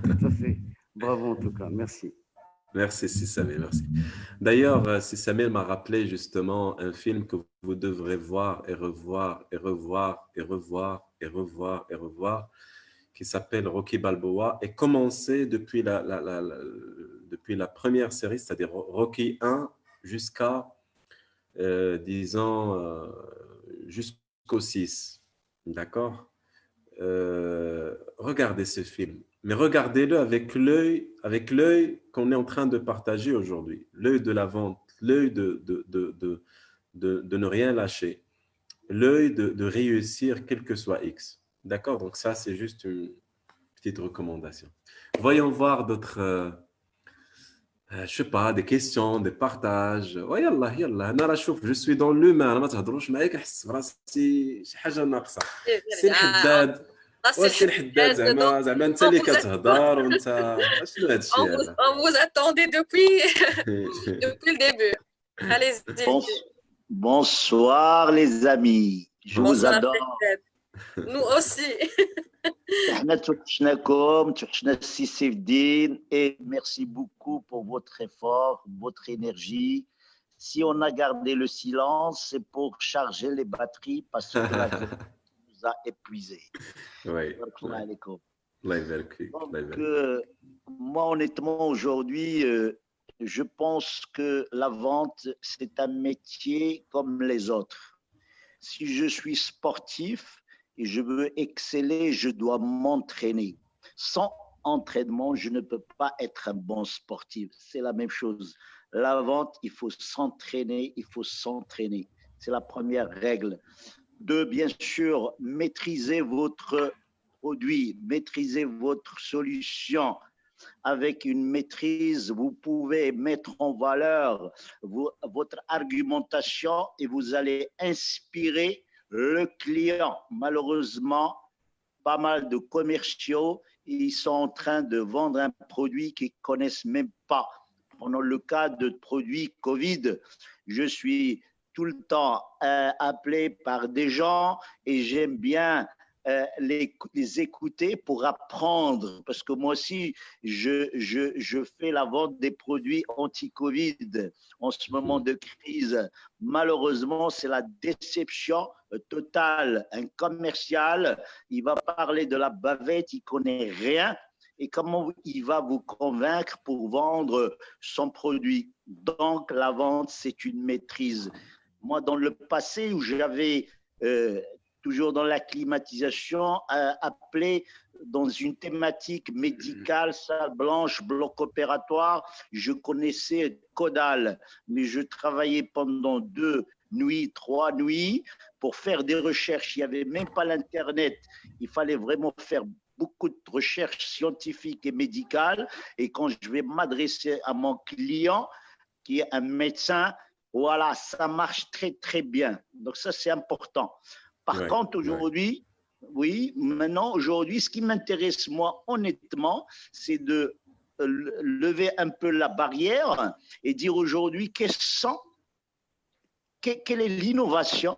Speaker 11: Tout à fait. Bravo en tout cas, merci.
Speaker 1: Merci Sissamé, merci. D'ailleurs, Sissamé m'a rappelé justement un film que vous devrez voir et revoir et revoir et revoir et revoir et revoir, qui s'appelle Rocky Balboa et commencer depuis depuis la première série, c'est-à-dire Rocky 1 jusqu'à, disons, jusqu'au 6. D'accord? Regardez ce film, mais regardez-le avec l'œil qu'on est en train de partager aujourd'hui, l'œil de la vente, l'œil de ne rien lâcher, l'œil de réussir quel que soit X. D'accord? Donc ça, c'est juste une petite recommandation. Voyons voir d'autres, je sais pas, des questions, des partages. Ouais, yallah, yallah. أنا راه شوف, je suis dans l'humain. أنا ما تهضروش معايا كنحس براسي شي حاجة ناقصة. سي الحداد. وسي الحداد زعما أنت اللي كتهضر وأنت شنو هاد الشيء هذا؟
Speaker 3: On vous attendait depuis le début. Allez-y.
Speaker 12: Bonsoir les amis, je vous
Speaker 3: Bonsoir,
Speaker 12: adore.
Speaker 3: Nous aussi.
Speaker 12: احنا توحشناكم توحشنا السي سيف الدين et merci beaucoup pour votre effort, votre énergie. Si on a gardé le silence, c'est pour charger les batteries parce que la vie nous a épuisés.
Speaker 1: Oui.
Speaker 12: Donc, moi honnêtement aujourd'hui, je pense que la vente, c'est un métier comme les autres. Si je suis sportif et je veux exceller, je dois m'entraîner. Sans entraînement, je ne peux pas être un bon sportif. C'est la même chose. La vente, il faut s'entraîner, il faut s'entraîner. C'est la première règle. Deux, bien sûr, maîtriser votre produit, maîtriser votre solution. Avec une maîtrise, vous pouvez mettre en valeur votre argumentation et vous allez inspirer le client. Malheureusement, pas mal de commerciaux, ils sont en train de vendre un produit qu'ils ne connaissent même pas. Pendant le cas de produits Covid, je suis tout le temps appelé par des gens et j'aime bien les écouter pour apprendre, parce que moi aussi, je fais la vente des produits anti-Covid en ce moment de crise. Malheureusement, c'est la déception totale. Un commercial, il va parler de la bavette, il ne connaît rien. Et comment il va vous convaincre pour vendre son produit? Donc, la vente, c'est une maîtrise. Moi, dans le passé, où j'avais toujours dans la climatisation, appelé dans une thématique médicale, salle blanche, bloc opératoire, je connaissais Codal, mais je travaillais pendant 2 nuits, 3 nuits pour faire des recherches. Il n'y avait même pas l'Internet. Il fallait vraiment faire beaucoup de recherches scientifiques et médicales. Et quand je vais m'adresser à mon client, qui est un médecin, voilà, ça marche très, très bien. Donc ça, c'est important. Par contre, aujourd'hui, oui, maintenant, aujourd'hui, ce qui m'intéresse, moi, honnêtement, c'est de lever un peu la barrière et dire aujourd'hui quelle est l'innovation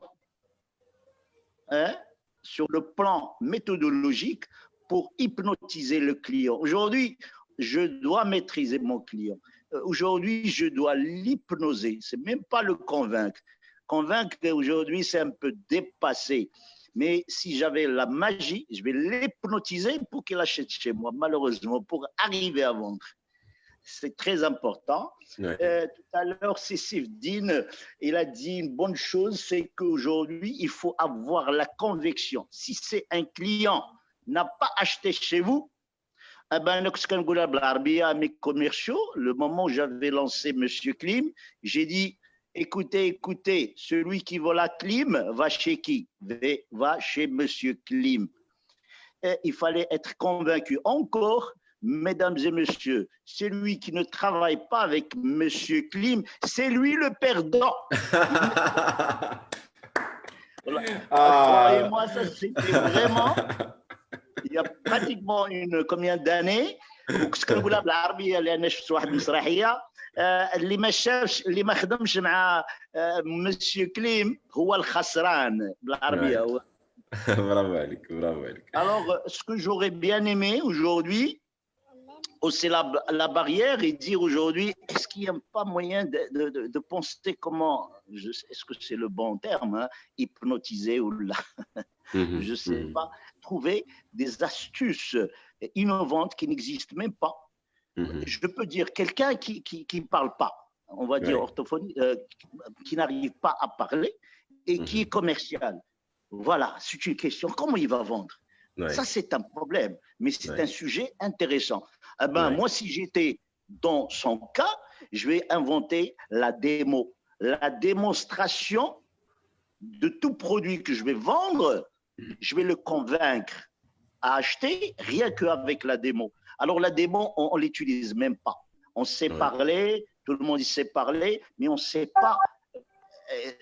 Speaker 12: sur le plan méthodologique pour hypnotiser le client. Aujourd'hui, je dois maîtriser mon client. Aujourd'hui, je dois l'hypnoser. Ce n'est même pas le convaincre. Convaincre aujourd'hui, c'est un peu dépassé. Mais si j'avais la magie, je vais l'hypnotiser pour qu'il achète chez moi, malheureusement, pour arriver à vendre. C'est très important. Ouais. Tout à l'heure, Sif Din, il a dit une bonne chose, c'est qu'aujourd'hui, il faut avoir la conviction. Si c'est un client n'a pas acheté chez vous, eh ben, à mes commerciaux, le moment où j'avais lancé Monsieur Klim, j'ai dit, écoutez, celui qui veut la clim, va chez qui? Va chez Monsieur Klim. Et il fallait être convaincu. Encore, mesdames et messieurs, celui qui ne travaille pas avec Monsieur Klim, c'est lui le perdant. Croyez-moi, ça c'était vraiment, il y a pratiquement combien d'années, اللي ما شافش اللي ما خدمش مع مسيو كليم هو الخسران بالعربيه هو.
Speaker 1: Bravo عليك.
Speaker 12: Alors, ce que j'aurais bien aimé aujourd'hui, hausser la barrière et dire aujourd'hui, est-ce qu'il n'y a pas moyen de penser comment, est-ce que c'est le bon terme, hein, hypnotiser ou là, je ne sais pas, trouver des astuces innovantes qui n'existent même pas. Je peux dire quelqu'un qui ne parle pas, on va dire orthophonie, qui n'arrive pas à parler et qui est commercial. Voilà, c'est une question. Comment il va vendre? Ça, c'est un problème, mais c'est un sujet intéressant. Eh ben, moi, si j'étais dans son cas, je vais inventer la démo, la démonstration de tout produit que je vais vendre. Je vais le convaincre à acheter rien qu'avec la démo. Alors, la démo, on ne l'utilise même pas. On sait parler, tout le monde sait parler, mais on ne sait pas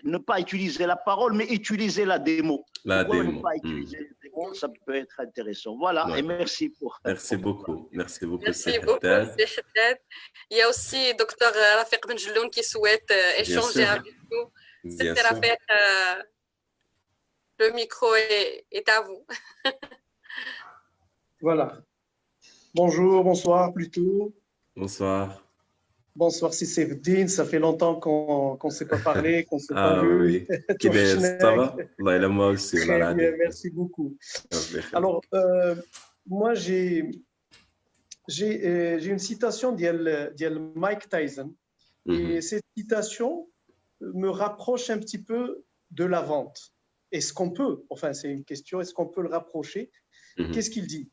Speaker 12: ne pas utiliser la parole, mais utiliser la démo. Pourquoi ne pas utiliser la démo? Ça peut être intéressant. Voilà, et merci pour...
Speaker 1: Merci beaucoup. Merci beaucoup,
Speaker 3: Merci beaucoup, Haddad. Il y a aussi Dr Rafiq Benjeloun qui souhaite échanger avec nous. C'est Rafiq, le micro est à vous.
Speaker 13: Voilà. Bonjour, bonsoir plutôt.
Speaker 1: Bonsoir.
Speaker 13: Bonsoir, si c'est Saifeddine, ça fait longtemps qu'on ne s'est pas parlé, qu'on ne s'est pas vu.
Speaker 1: Oui. Ça va? Moi aussi.
Speaker 13: Très bien, merci beaucoup. Alors, moi, j'ai une citation de Mike Tyson. Et cette citation me rapproche un petit peu de la vente. Est-ce qu'on peut, enfin c'est une question, est-ce qu'on peut le rapprocher? Qu'est-ce qu'il dit?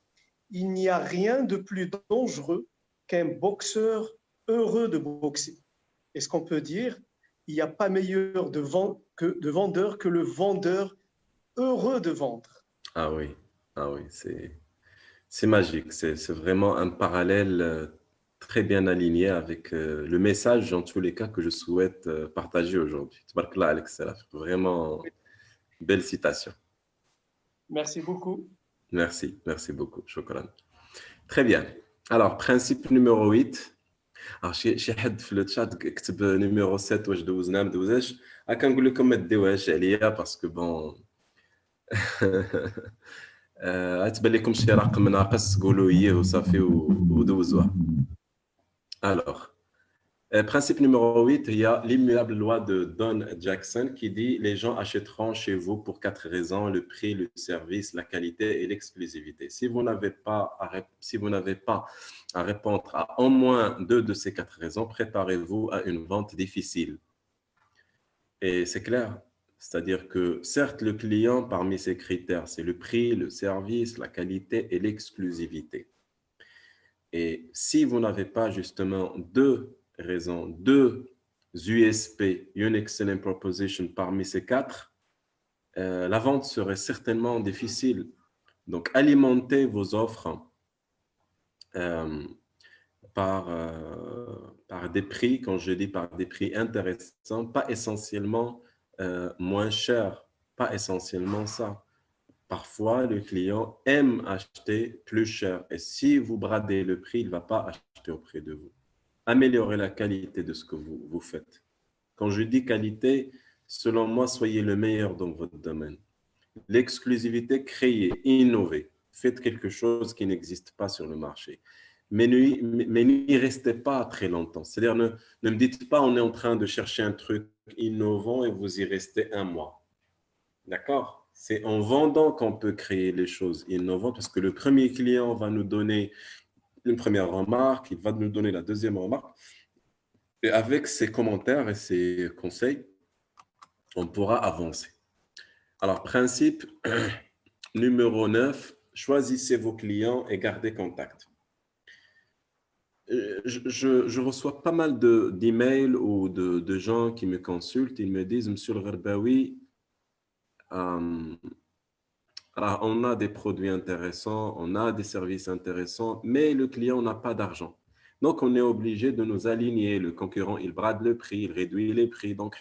Speaker 13: Il n'y a rien de plus dangereux qu'un boxeur heureux de boxer. Est-ce qu'on peut dire il n'y a pas meilleur de vendeur que le vendeur heureux de vendre?
Speaker 1: Ah oui, c'est magique. C'est vraiment un parallèle très bien aligné avec le message, en tous les cas, que je souhaite partager aujourd'hui. Tabarakallah Alex Salaf. Vraiment belle citation.
Speaker 13: Merci beaucoup.
Speaker 1: Merci beaucoup. Shukran. Très bien. Alors, principe numéro 8. Alors, شي حد في الشات كتب numéro 7 واش دوزنا ما دوزاش. كنقول لكم ما ديوهاش عليا باسكو بون غتبان لكم شي رقم ناقص قولوا ييه وصافي ودوزوها. Alors, principe numéro 8, il y a l'immuable loi de Don Jackson qui dit les gens achèteront chez vous pour 4 raisons: le prix, le service, la qualité et l'exclusivité. Si vous n'avez pas à répondre à au moins 2 de ces 4 raisons, préparez-vous à une vente difficile. Et c'est clair, c'est-à-dire que certes le client parmi ses critères, c'est le prix, le service, la qualité et l'exclusivité. Et si vous n'avez pas justement 2 raisons, 2 USP, Unique Selling Proposition, parmi ces 4, la vente serait certainement difficile. Donc, alimentez vos offres par des prix, quand je dis par des prix intéressants, pas essentiellement moins chers, pas essentiellement ça. Parfois, le client aime acheter plus cher et si vous bradez le prix, il ne va pas acheter auprès de vous. Améliorez la qualité de ce que vous faites. Quand je dis qualité, selon moi, soyez le meilleur dans votre domaine. L'exclusivité, créez, innovez. Faites quelque chose qui n'existe pas sur le marché. Mais n'y restez pas très longtemps. C'est-à-dire, ne me dites pas, on est en train de chercher un truc innovant et vous y restez 1 mois. D'accord? C'est en vendant qu'on peut créer les choses innovantes parce que le premier client va nous donner une première remarque, il va nous donner la deuxième remarque. Et avec ses commentaires et ses conseils, on pourra avancer. Alors, principe numéro 9, choisissez vos clients et gardez contact. Je reçois pas mal d'emails ou de gens qui me consultent. Ils me disent, Monsieur le Gherbaoui, on a des produits intéressants, on a des services intéressants, mais le client n'a pas d'argent. Donc, on est obligé de nous aligner. Le concurrent, il brade le prix, il réduit les prix. Donc,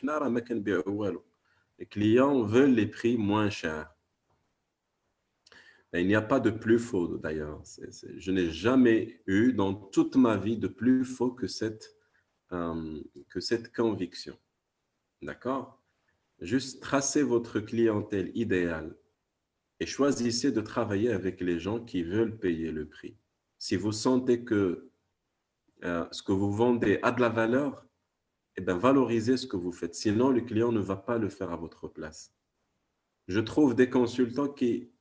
Speaker 1: les clients veulent les prix moins chers. Et il n'y a pas de plus faux, d'ailleurs. Je n'ai jamais eu dans toute ma vie de plus faux que cette conviction. D'accord? Juste tracez votre clientèle idéale et choisissez de travailler avec les gens qui veulent payer le prix. Si vous sentez que ce que vous vendez a de la valeur, eh bien, valorisez ce que vous faites. Sinon, le client ne va pas le faire à votre place. Je trouve des consultants qui,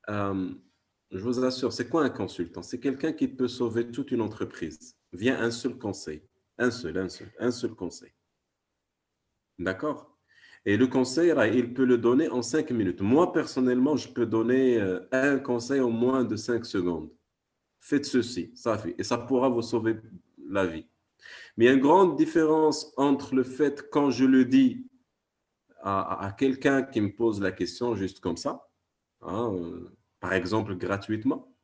Speaker 1: je vous assure, c'est quoi un consultant? C'est quelqu'un qui peut sauver toute une entreprise via un seul conseil. Un seul conseil. D'accord? Et le conseil, il peut le donner en 5 minutes. Moi, personnellement, je peux donner un conseil en moins de 5 secondes. Faites ceci, ça fait. Et ça pourra vous sauver la vie. Mais il y a une grande différence entre le fait, quand je le dis à quelqu'un qui me pose la question juste comme ça, hein, par exemple gratuitement,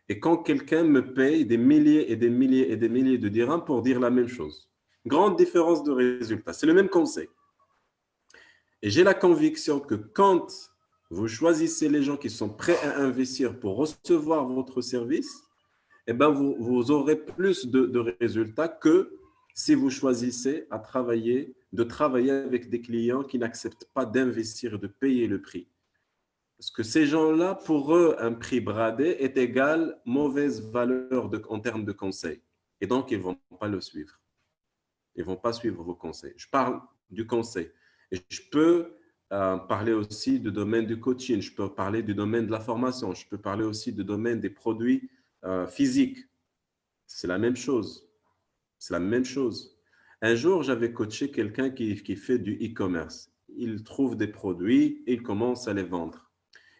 Speaker 1: et quand quelqu'un me paye des milliers et des milliers et des milliers de dirhams pour dire la même chose. Grande différence de résultat. C'est le même conseil. Et j'ai la conviction que quand vous choisissez les gens qui sont prêts à investir pour recevoir votre service, eh ben vous aurez plus de résultats que si vous choisissez de travailler avec des clients qui n'acceptent pas d'investir et de payer le prix. Parce que ces gens-là, pour eux, un prix bradé est égal mauvaise valeur en termes de conseils. Et donc, ils ne vont pas le suivre. Ils ne vont pas suivre vos conseils. Je parle du conseil. Et je peux parler aussi du domaine du coaching. Je peux parler du domaine de la formation. Je peux parler aussi du domaine des produits physiques. C'est la même chose. C'est la même chose. Un jour, j'avais coaché quelqu'un qui fait du e-commerce. Il trouve des produits et il commence à les vendre.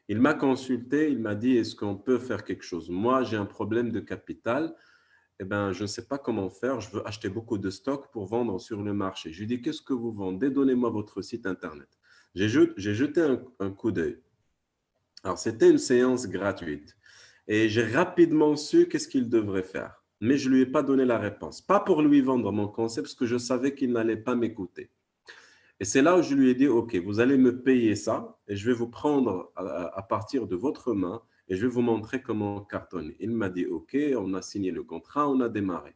Speaker 1: Il m'a consulté, il m'a dit, est-ce qu'on peut faire quelque chose? Moi, j'ai un problème de capital. Eh ben, je ne sais pas comment faire. Je veux acheter beaucoup de stocks pour vendre sur le marché. Je lui dis, qu'est-ce que vous vendez? Donnez-moi votre site Internet. J'ai jeté un coup d'œil. Alors, c'était une séance gratuite. Et j'ai rapidement su qu'est-ce qu'il devrait faire. Mais je ne lui ai pas donné la réponse. Pas pour lui vendre mon concept, parce que je savais qu'il n'allait pas m'écouter. Et c'est là où je lui ai dit, OK, vous allez me payer ça et je vais vous prendre à partir de votre main et je vais vous montrer comment cartonner. Il m'a dit, OK, on a signé le contrat, on a démarré.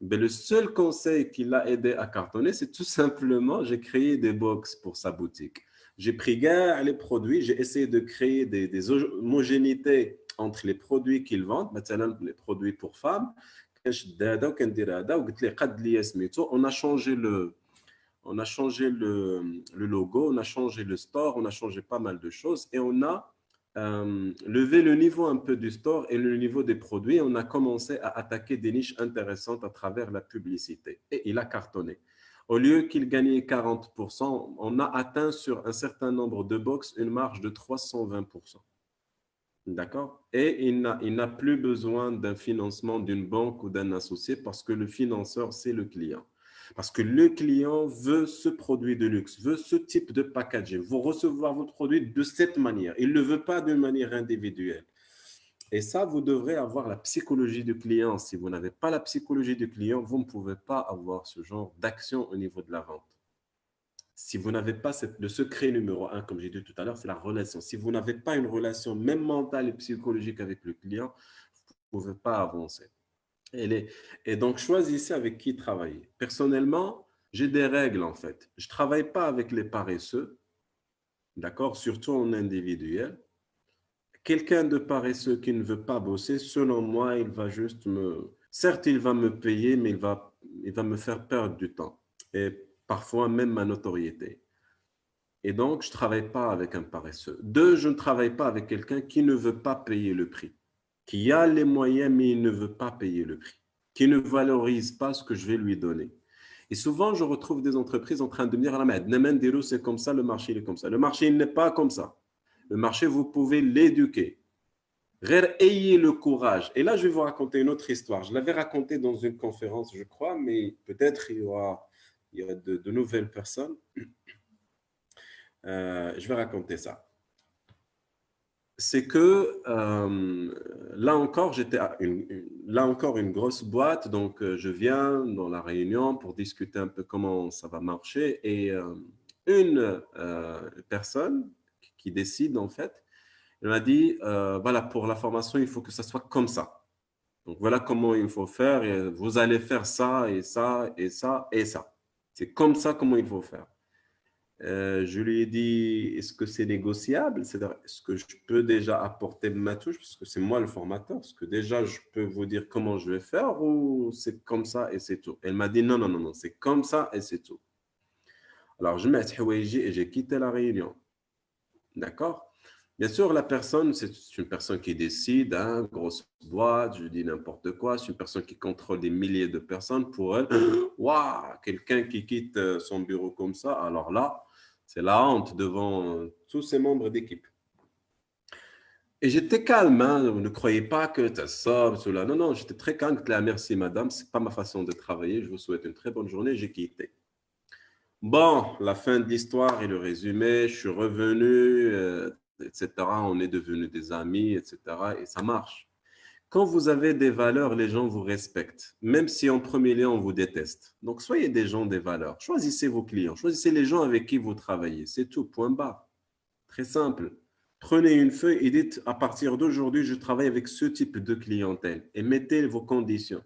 Speaker 1: Mais le seul conseil qui l'a aidé à cartonner, c'est tout simplement, j'ai créé des box pour sa boutique. J'ai pris les produits, j'ai essayé de créer des homogénéités entre les produits qu'ils vendent, maintenant les produits pour femmes. On a changé le logo, on a changé le store, on a changé pas mal de choses et on a levé le niveau un peu du store et le niveau des produits. On a commencé à attaquer des niches intéressantes à travers la publicité et il a cartonné. Au lieu qu'il gagnait 40%, on a atteint sur un certain nombre de box une marge de 320%. D'accord? Et il n'a plus besoin d'un financement d'une banque ou d'un associé parce que le financeur, c'est le client. Parce que le client veut ce produit de luxe, veut ce type de packaging, veut recevoir votre produit de cette manière. Il ne le veut pas d'une manière individuelle. Et ça, vous devrez avoir la psychologie du client. Si vous n'avez pas la psychologie du client, vous ne pouvez pas avoir ce genre d'action au niveau de la vente. Si vous n'avez pas le secret numéro 1, comme j'ai dit tout à l'heure, c'est la relation. Si vous n'avez pas une relation même mentale et psychologique avec le client, vous ne pouvez pas avancer. Et donc, choisissez avec qui travailler. Personnellement, j'ai des règles en fait. Je ne travaille pas avec les paresseux, d'accord, surtout en individuel. Quelqu'un de paresseux qui ne veut pas bosser, selon moi, il va juste certes, il va me payer, mais il va me faire perdre du temps et parfois même ma notoriété. Et donc, je ne travaille pas avec un paresseux. 2, je ne travaille pas avec quelqu'un qui ne veut pas payer le prix, qui a les moyens, mais il ne veut pas payer le prix, qui ne valorise pas ce que je vais lui donner. Et souvent, je retrouve des entreprises en train de me dire, c'est comme ça, le marché il est comme ça. Le marché, il n'est pas comme ça. Le marché, vous pouvez l'éduquer. Ayez le courage. Et là, je vais vous raconter une autre histoire. Je l'avais racontée dans une conférence, je crois, mais peut-être il y aura de nouvelles personnes. Je vais raconter ça. C'est que là encore, une grosse boîte. Donc, je viens dans la réunion pour discuter un peu comment ça va marcher. Et une personne qui décide, en fait, elle m'a dit, voilà, pour la formation, il faut que ça soit comme ça. Donc, voilà comment il faut faire. Et vous allez faire ça et ça et ça et ça. C'est comme ça comment il faut faire. Je lui ai dit, est-ce que c'est négociable? C'est-à-dire, est-ce que je peux déjà apporter ma touche, parce que c'est moi le formateur, est-ce que déjà je peux vous dire comment je vais faire ou c'est comme ça et c'est tout? Elle m'a dit, non, non, non, non, c'est comme ça et c'est tout. Alors, je mets Hawaïji et j'ai quitté la réunion. D'accord? Bien sûr, la personne, c'est une personne qui décide, hein, grosse boîte, je dis n'importe quoi, c'est une personne qui contrôle des milliers de personnes. Pour elle, waouh, quelqu'un qui quitte son bureau comme ça, alors là, c'est la honte devant tous ses membres d'équipe. Et j'étais calme, hein, ne croyez pas que tu as ça, cela. Non, non, j'étais très calme. Là, merci madame, ce n'est pas ma façon de travailler. Je vous souhaite une très bonne journée. J'ai quitté. Bon, la fin de l'histoire et le résumé, je suis revenu, etc. On est devenus des amis, etc. Et ça marche. Quand vous avez des valeurs, les gens vous respectent, même si en premier lieu, on vous déteste. Donc, soyez des gens des valeurs. Choisissez vos clients, choisissez les gens avec qui vous travaillez. C'est tout, point barre. Très simple. Prenez une feuille et dites, à partir d'aujourd'hui, je travaille avec ce type de clientèle et mettez vos conditions.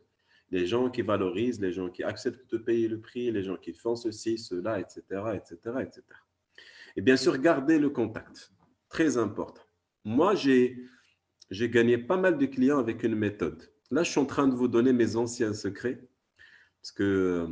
Speaker 1: Les gens qui valorisent, les gens qui acceptent de payer le prix, les gens qui font ceci, cela, etc., etc., etc. Et bien sûr, gardez le contact. Très important. Moi, j'ai gagné pas mal de clients avec une méthode. Là, je suis en train de vous donner mes anciens secrets parce que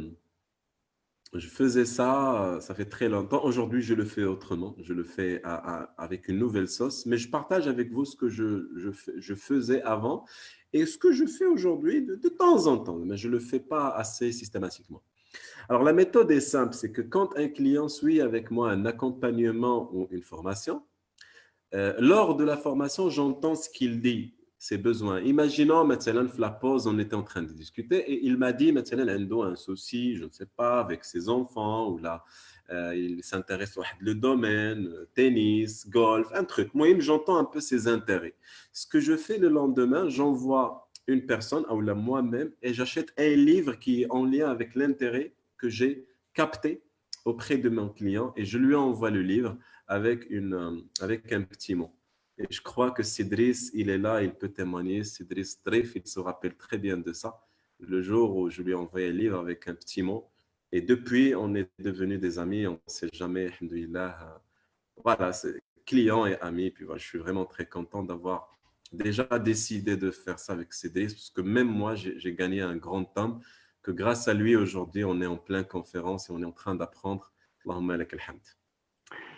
Speaker 1: je faisais ça, ça fait très longtemps. Aujourd'hui, je le fais autrement. Je le fais avec une nouvelle sauce, mais je partage avec vous ce que je faisais avant et ce que je fais aujourd'hui de temps en temps, mais je ne le fais pas assez systématiquement. Alors, la méthode est simple, c'est que quand un client suit avec moi un accompagnement ou une formation, lors de la formation, j'entends ce qu'il dit, ses besoins. Imaginons, maintenant, la pause, on était en train de discuter et il m'a dit, maintenant, il a un souci, je ne sais pas, avec ses enfants ou là, il s'intéresse au le domaine, tennis, golf, un truc. Moi, j'entends un peu ses intérêts. Ce que je fais le lendemain, j'envoie une personne, ou là moi-même, et j'achète un livre qui est en lien avec l'intérêt que j'ai capté auprès de mon client et je lui envoie le livre avec un petit mot. Et je crois que Cédric, il est là, il peut témoigner. Cédric Streif, il se rappelle très bien de ça. Le jour où je lui ai envoyé le livre avec un petit mot. Et depuis, on est devenus des amis. On ne sait jamais, alhamdoulilah. Voilà, c'est client et ami. Puis voilà, je suis vraiment très content d'avoir déjà décidé de faire ça avec Cédric. Parce que même moi, j'ai gagné un grand homme. Que grâce à lui, aujourd'hui, on est en pleine conférence et on est en train d'apprendre. Allahumma lak alhamd.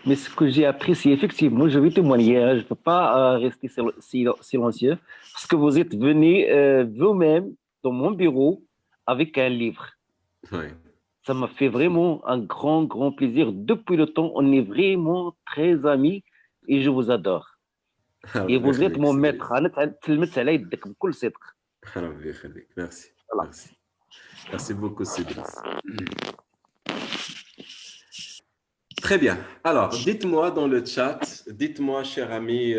Speaker 14: Mais ce que j'ai appris, c'est effectivement, je vais témoigner, hein, je ne peux pas rester silencieux, parce que vous êtes venu vous-même dans mon bureau avec un livre.
Speaker 1: Oui.
Speaker 14: Ça m'a fait vraiment un grand, grand plaisir. Depuis le temps, on est vraiment très amis et je vous adore. Et vous êtes mon maître.
Speaker 1: Merci. Merci. Merci beaucoup, Cédric. Très bien. Alors, dites-moi dans le chat, dites-moi, cher ami,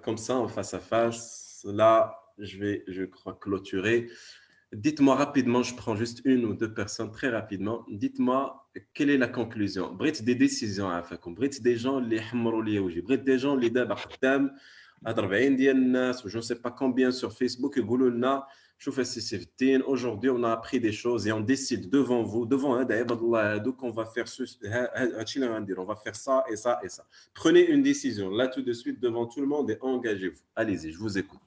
Speaker 1: comme ça, en face à face, là, je crois, clôturer. Dites-moi rapidement, je prends juste une ou deux personnes très rapidement. Dites-moi, quelle est la conclusion? Brett des décisions à faire, Brett des gens, les hamrouli, Brett des gens, les débats, je ne sais pas combien sur Facebook, aujourd'hui, on a appris des choses et on décide devant vous, devant donc on va faire on va faire ça et ça et ça. Prenez une décision là tout de suite devant tout le monde et engagez-vous. Allez-y, je vous écoute.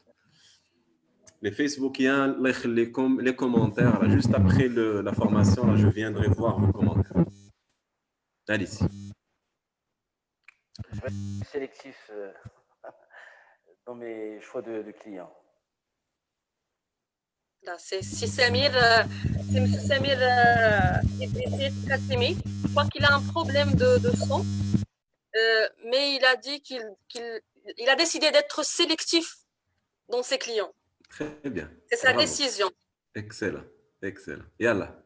Speaker 1: Les Facebookiens, les commentaires, là, juste après la formation, là, je viendrai voir vos commentaires. Allez-y.
Speaker 15: Je vais être sélectif dans mes choix de clients.
Speaker 3: C'est Samir, c'est M. Samir Kassemi. Je crois qu'il a un problème de son, mais il a dit qu'il a décidé d'être sélectif dans ses clients.
Speaker 1: Très bien.
Speaker 3: C'est sa décision.
Speaker 1: Excellent, excellent. Yalla.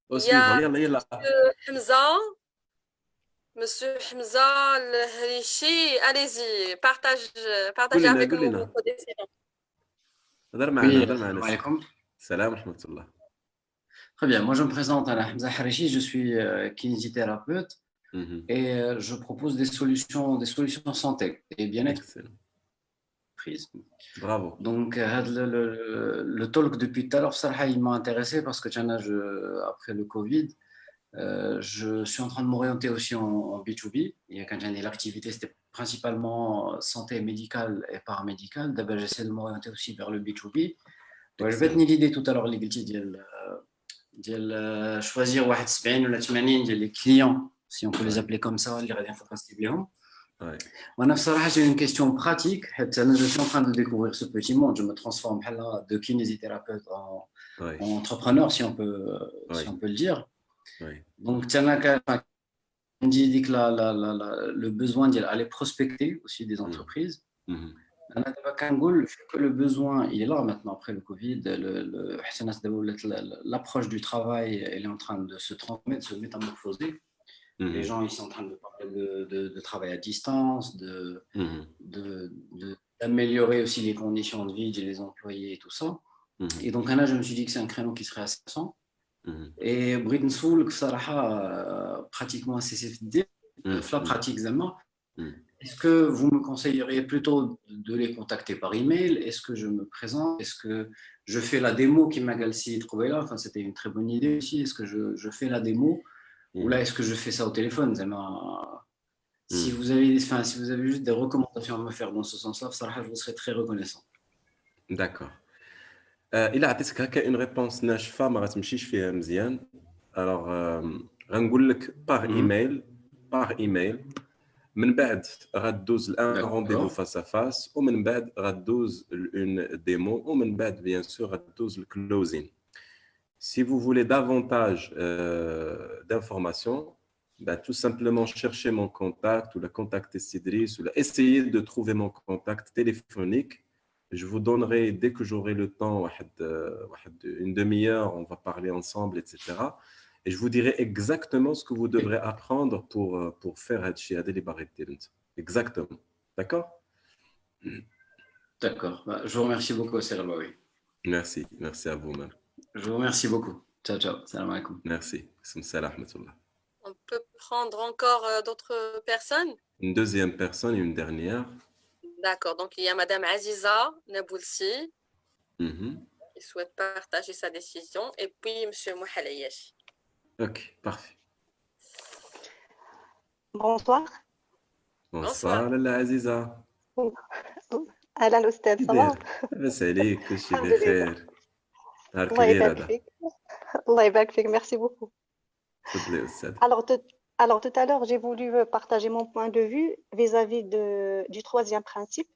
Speaker 3: Il y a Monsieur Hamza Al-Harichi, allez-y, partagez avec nous votre décision.
Speaker 1: Salam rahmatullah.
Speaker 16: Très bien, moi je me présente à Hamza Harichi, je suis kinésithérapeute et je propose des solutions santé et bien-être. Prise.
Speaker 1: Bravo.
Speaker 16: Donc le talk depuis tout à l'heure, il m'a intéressé parce que après le Covid, Je suis en train de m'orienter aussi en B2B. Et quand j'ai l'activité, c'était principalement santé médicale et paramédicale. D'abord, j'essaie de m'orienter aussi vers le B2B. Ouais, je vais tenir l'idée tout à l'heure, choisir 71 ou 80 les clients, si on peut les appeler comme ça, les radios facilement. J'ai une question pratique. Je suis en train de découvrir ce petit monde. Je me transforme de kinésithérapeute en entrepreneur, si on peut le dire. Donc, on dit que le besoin d'aller prospecter aussi des entreprises. Que le besoin, il est là maintenant après le Covid. L'approche du travail, elle est en train de se transmettre, de se métamorphoser. Les gens, ils sont en train de parler de travail à distance, d'améliorer aussi les conditions de vie des employés et tout ça. Et donc là, je me suis dit que c'est un créneau qui serait assez intéressant. Et Brit Nsoul, pratiquement CCFD, la pratique Zama. Est-ce que vous me conseilleriez plutôt de les contacter par email? Est-ce que je me présente? Est-ce que je fais la démo qui m'a trouvé là? Enfin, c'était une très bonne idée aussi. Est-ce que je fais la démo? Ou là, est-ce que je fais ça au téléphone? Si vous avez juste des recommandations à me faire dans ce sens-là, je vous serais très reconnaissant.
Speaker 1: D'accord. Il a une réponse ناشفة ما غتمشيش فيها مزيان. Alors غنقول لك par email من بعد غدوز un rendez-vous face à face ومن بعد غدوز une démo ومن بعد bien sûr غدوز le closing. Si vous voulez davantage d'informations, tout simplement chercher mon contact ou la contacter Cédric ou essayer de trouver mon contact téléphonique. Je vous donnerai, dès que j'aurai le temps, une demi-heure, on va parler ensemble, etc. Et je vous dirai exactement ce que vous devrez apprendre pour faire Hadchi Adeli Barretirint. Exactement. D'accord?
Speaker 16: D'accord. Je vous remercie beaucoup, Salam Baoui.
Speaker 1: Merci. Merci à vous-même.
Speaker 16: Je vous remercie beaucoup. Ciao, ciao. Salam alaikum.
Speaker 1: Merci. Salam alaikum.
Speaker 3: On peut prendre encore d'autres personnes?
Speaker 1: Une deuxième personne et une dernière.
Speaker 3: D'accord. Donc, il y a Madame Aziza Naboulsi qui souhaite partager sa décision. Et puis, Monsieur Mouhalayash.
Speaker 1: Ok, parfait.
Speaker 7: Bonsoir.
Speaker 1: Bonsoir, Lala Aziza.
Speaker 7: أهلا الأستاذ صباح.
Speaker 1: بس عليك كل شيء بخير. نهارك
Speaker 7: الله
Speaker 1: كبير
Speaker 7: يبارك
Speaker 1: هذا.
Speaker 7: فيك. الله يبارك فيك. Merci beaucoup.
Speaker 1: تفضلي أستاذ.
Speaker 7: Alors tout à l'heure, j'ai voulu partager mon point de vue vis-à-vis du troisième principe,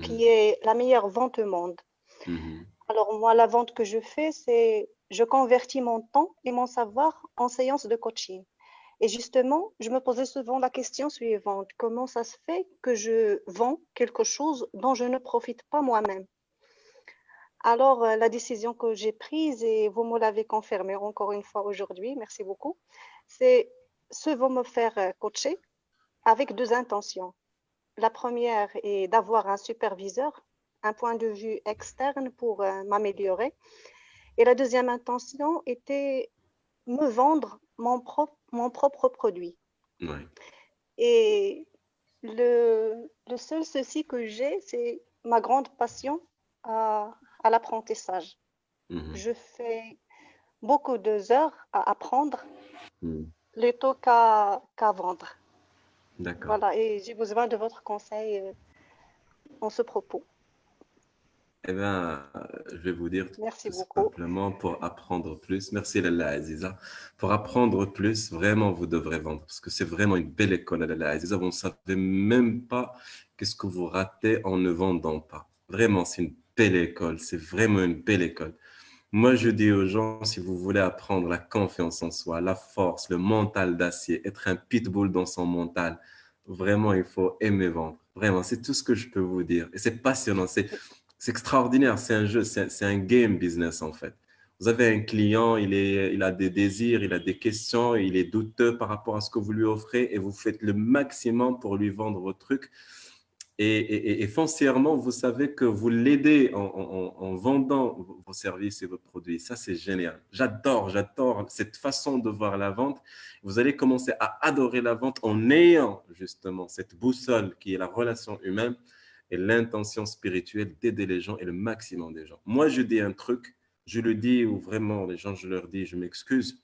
Speaker 7: qui est la meilleure vente au monde. Alors moi, la vente que je fais, c'est je convertis mon temps et mon savoir en séances de coaching. Et justement, je me posais souvent la question suivante. Comment ça se fait que je vends quelque chose dont je ne profite pas moi-même? Alors, la décision que j'ai prise, et vous me l'avez confirmé encore une fois aujourd'hui, merci beaucoup, c'est ceux vont me faire coacher avec deux intentions. La première est d'avoir un superviseur, un point de vue externe pour m'améliorer. Et la deuxième intention était me vendre mon propre produit.
Speaker 1: Ouais.
Speaker 7: Et le seul souci que j'ai, c'est ma grande passion à l'apprentissage. Je fais beaucoup d'heures à apprendre plutôt qu'à vendre.
Speaker 1: D'accord.
Speaker 7: Voilà, et j'ai besoin de votre conseil en ce propos.
Speaker 1: Eh bien, je vais vous dire
Speaker 7: Merci
Speaker 1: tout
Speaker 7: beaucoup.
Speaker 1: simplement pour apprendre plus. Merci Lala Aziza. Pour apprendre plus, vraiment, vous devrez vendre parce que c'est vraiment une belle école, Lala Aziza. Vous ne savez même pas qu'est-ce que vous ratez en ne vendant pas. Vraiment, c'est une belle école. C'est vraiment une belle école. Moi, je dis aux gens, si vous voulez apprendre la confiance en soi, la force, le mental d'acier, être un pitbull dans son mental, vraiment, il faut aimer vendre. Vraiment, c'est tout ce que je peux vous dire. Et c'est passionnant. C'est extraordinaire, c'est un jeu, c'est un game business en fait. Vous avez un client, il a des désirs, il a des questions, il est douteux par rapport à ce que vous lui offrez et vous faites le maximum pour lui vendre vos trucs. Et foncièrement, vous savez que vous l'aidez en vendant vos services et vos produits. Ça, c'est génial. J'adore cette façon de voir la vente. Vous allez commencer à adorer la vente en ayant justement cette boussole qui est la relation humaine et l'intention spirituelle d'aider les gens et le maximum des gens. Moi, je dis un truc, je le dis ou vraiment, les gens, je leur dis, je m'excuse.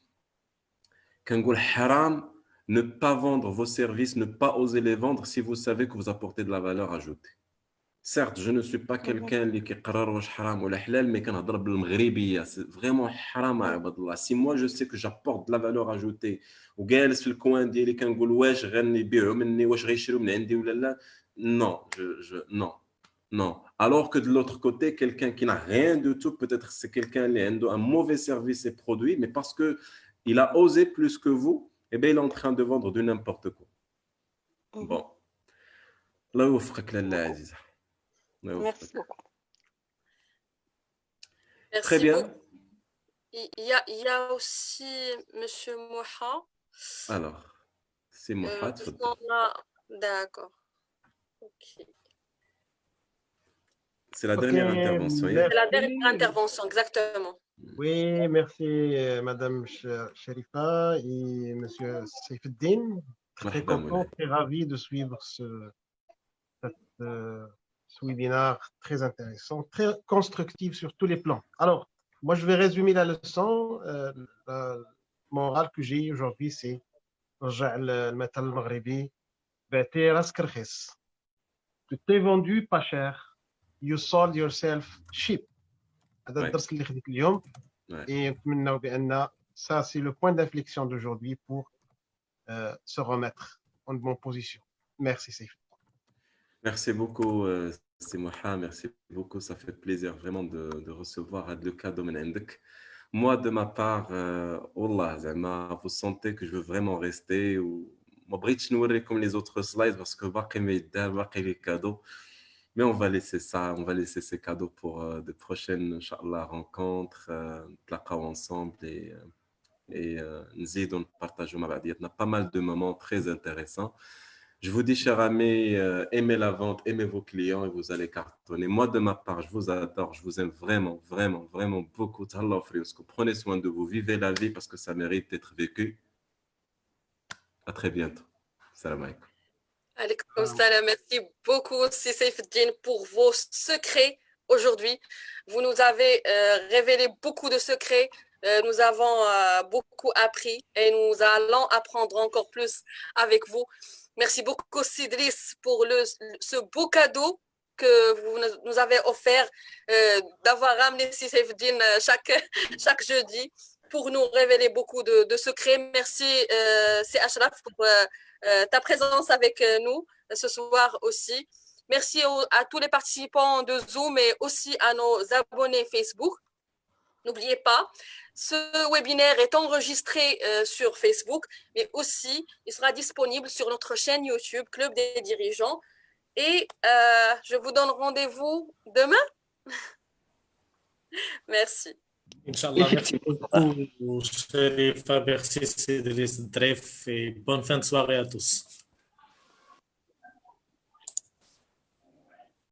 Speaker 1: كنقول حرام ne pas vendre vos services, ne pas oser les vendre si vous savez que vous apportez de la valeur ajoutée. Certes, je ne suis pas quelqu'un qui قرر واش حرام ولا حلال, mais كنهضر بالمغربيه. C'est vraiment حرام عباد الله. Si moi je sais que j'apporte de la valeur ajoutée وجالس في الكوان ديالي كنقول واش غنبيعوا مني, واش غيشريوا من عندي ولا لا, non, non. Alors que de l'autre côté, quelqu'un qui n'a rien du tout, peut-être c'est quelqu'un qui a un mauvais service et produit, mais parce que il a osé plus que vous, eh bien, il est en train de vendre du n'importe quoi. Bon. الله يوفقك لاله عزيزة.
Speaker 7: Merci beaucoup.
Speaker 1: Très bien.
Speaker 3: Il y a aussi Monsieur Moha.
Speaker 1: Alors, c'est Moha.
Speaker 3: D'accord. Ok.
Speaker 1: C'est la dernière intervention.
Speaker 3: C'est la dernière intervention, exactement.
Speaker 9: Oui, merci Madame Sharifa et Monsieur Saifuddin. Très content, très ravi de suivre ce webinaire très intéressant, très constructif sur tous les plans. Alors, moi je vais résumer la leçon. La morale que j'ai aujourd'hui, c'est رجع المثل المغربي بعتي راسك رخيص. Tu t'es vendu pas cher. You sold yourself cheap. هذا الدرس اللي خديت اليوم. Et نتمنى بأن ça c'est le point d'inflexion d'aujourd'hui pour se remettre en bonne position. Merci Saif.
Speaker 1: Merci beaucoup Moha, merci beaucoup, ça fait plaisir vraiment de recevoir le cadeau من عندك. Moi de ma part, والله زعما vous sentez que je veux vraiment rester ou ما بغيتش نوريكم les autres slides parce que باقي ما يدار باقي les cadeaux. Mais on va laisser ça, on va laisser ces cadeaux pour de prochaines, Inch'Allah, rencontres, نتلاقاو ensemble et نزيدوا نبارطاجوا مع بعضياتنا pas mal de moments très intéressants. Je vous dis, chers amis, aimez la vente, aimez vos clients et vous allez cartonner. Moi, de ma part, je vous adore, je vous aime vraiment, vraiment, vraiment beaucoup. Prenez soin de vous, vivez la vie parce que ça mérite d'être vécu. À très bientôt. Salam alaikum.
Speaker 3: Alaikum salam. Merci beaucoup, Saifuddin, pour vos secrets aujourd'hui. Vous nous avez révélé beaucoup de secrets. Nous avons beaucoup appris et nous allons apprendre encore plus avec vous. Merci beaucoup, Sidris, pour ce beau cadeau que vous nous avez offert, d'avoir ramené Saifuddin chaque jeudi pour nous révéler beaucoup de secrets. Merci, c'est Ashraf, pour ta présence avec nous ce soir aussi. Merci à tous les participants de Zoom et aussi à nos abonnés Facebook. N'oubliez pas, ce webinaire est enregistré sur Facebook, mais aussi il sera disponible sur notre chaîne YouTube, Club des dirigeants. Et je vous donne rendez-vous demain. Merci.
Speaker 2: Inch'Allah, merci beaucoup, Sharifa, merci Cédric Dref et bonne fin de soirée à tous.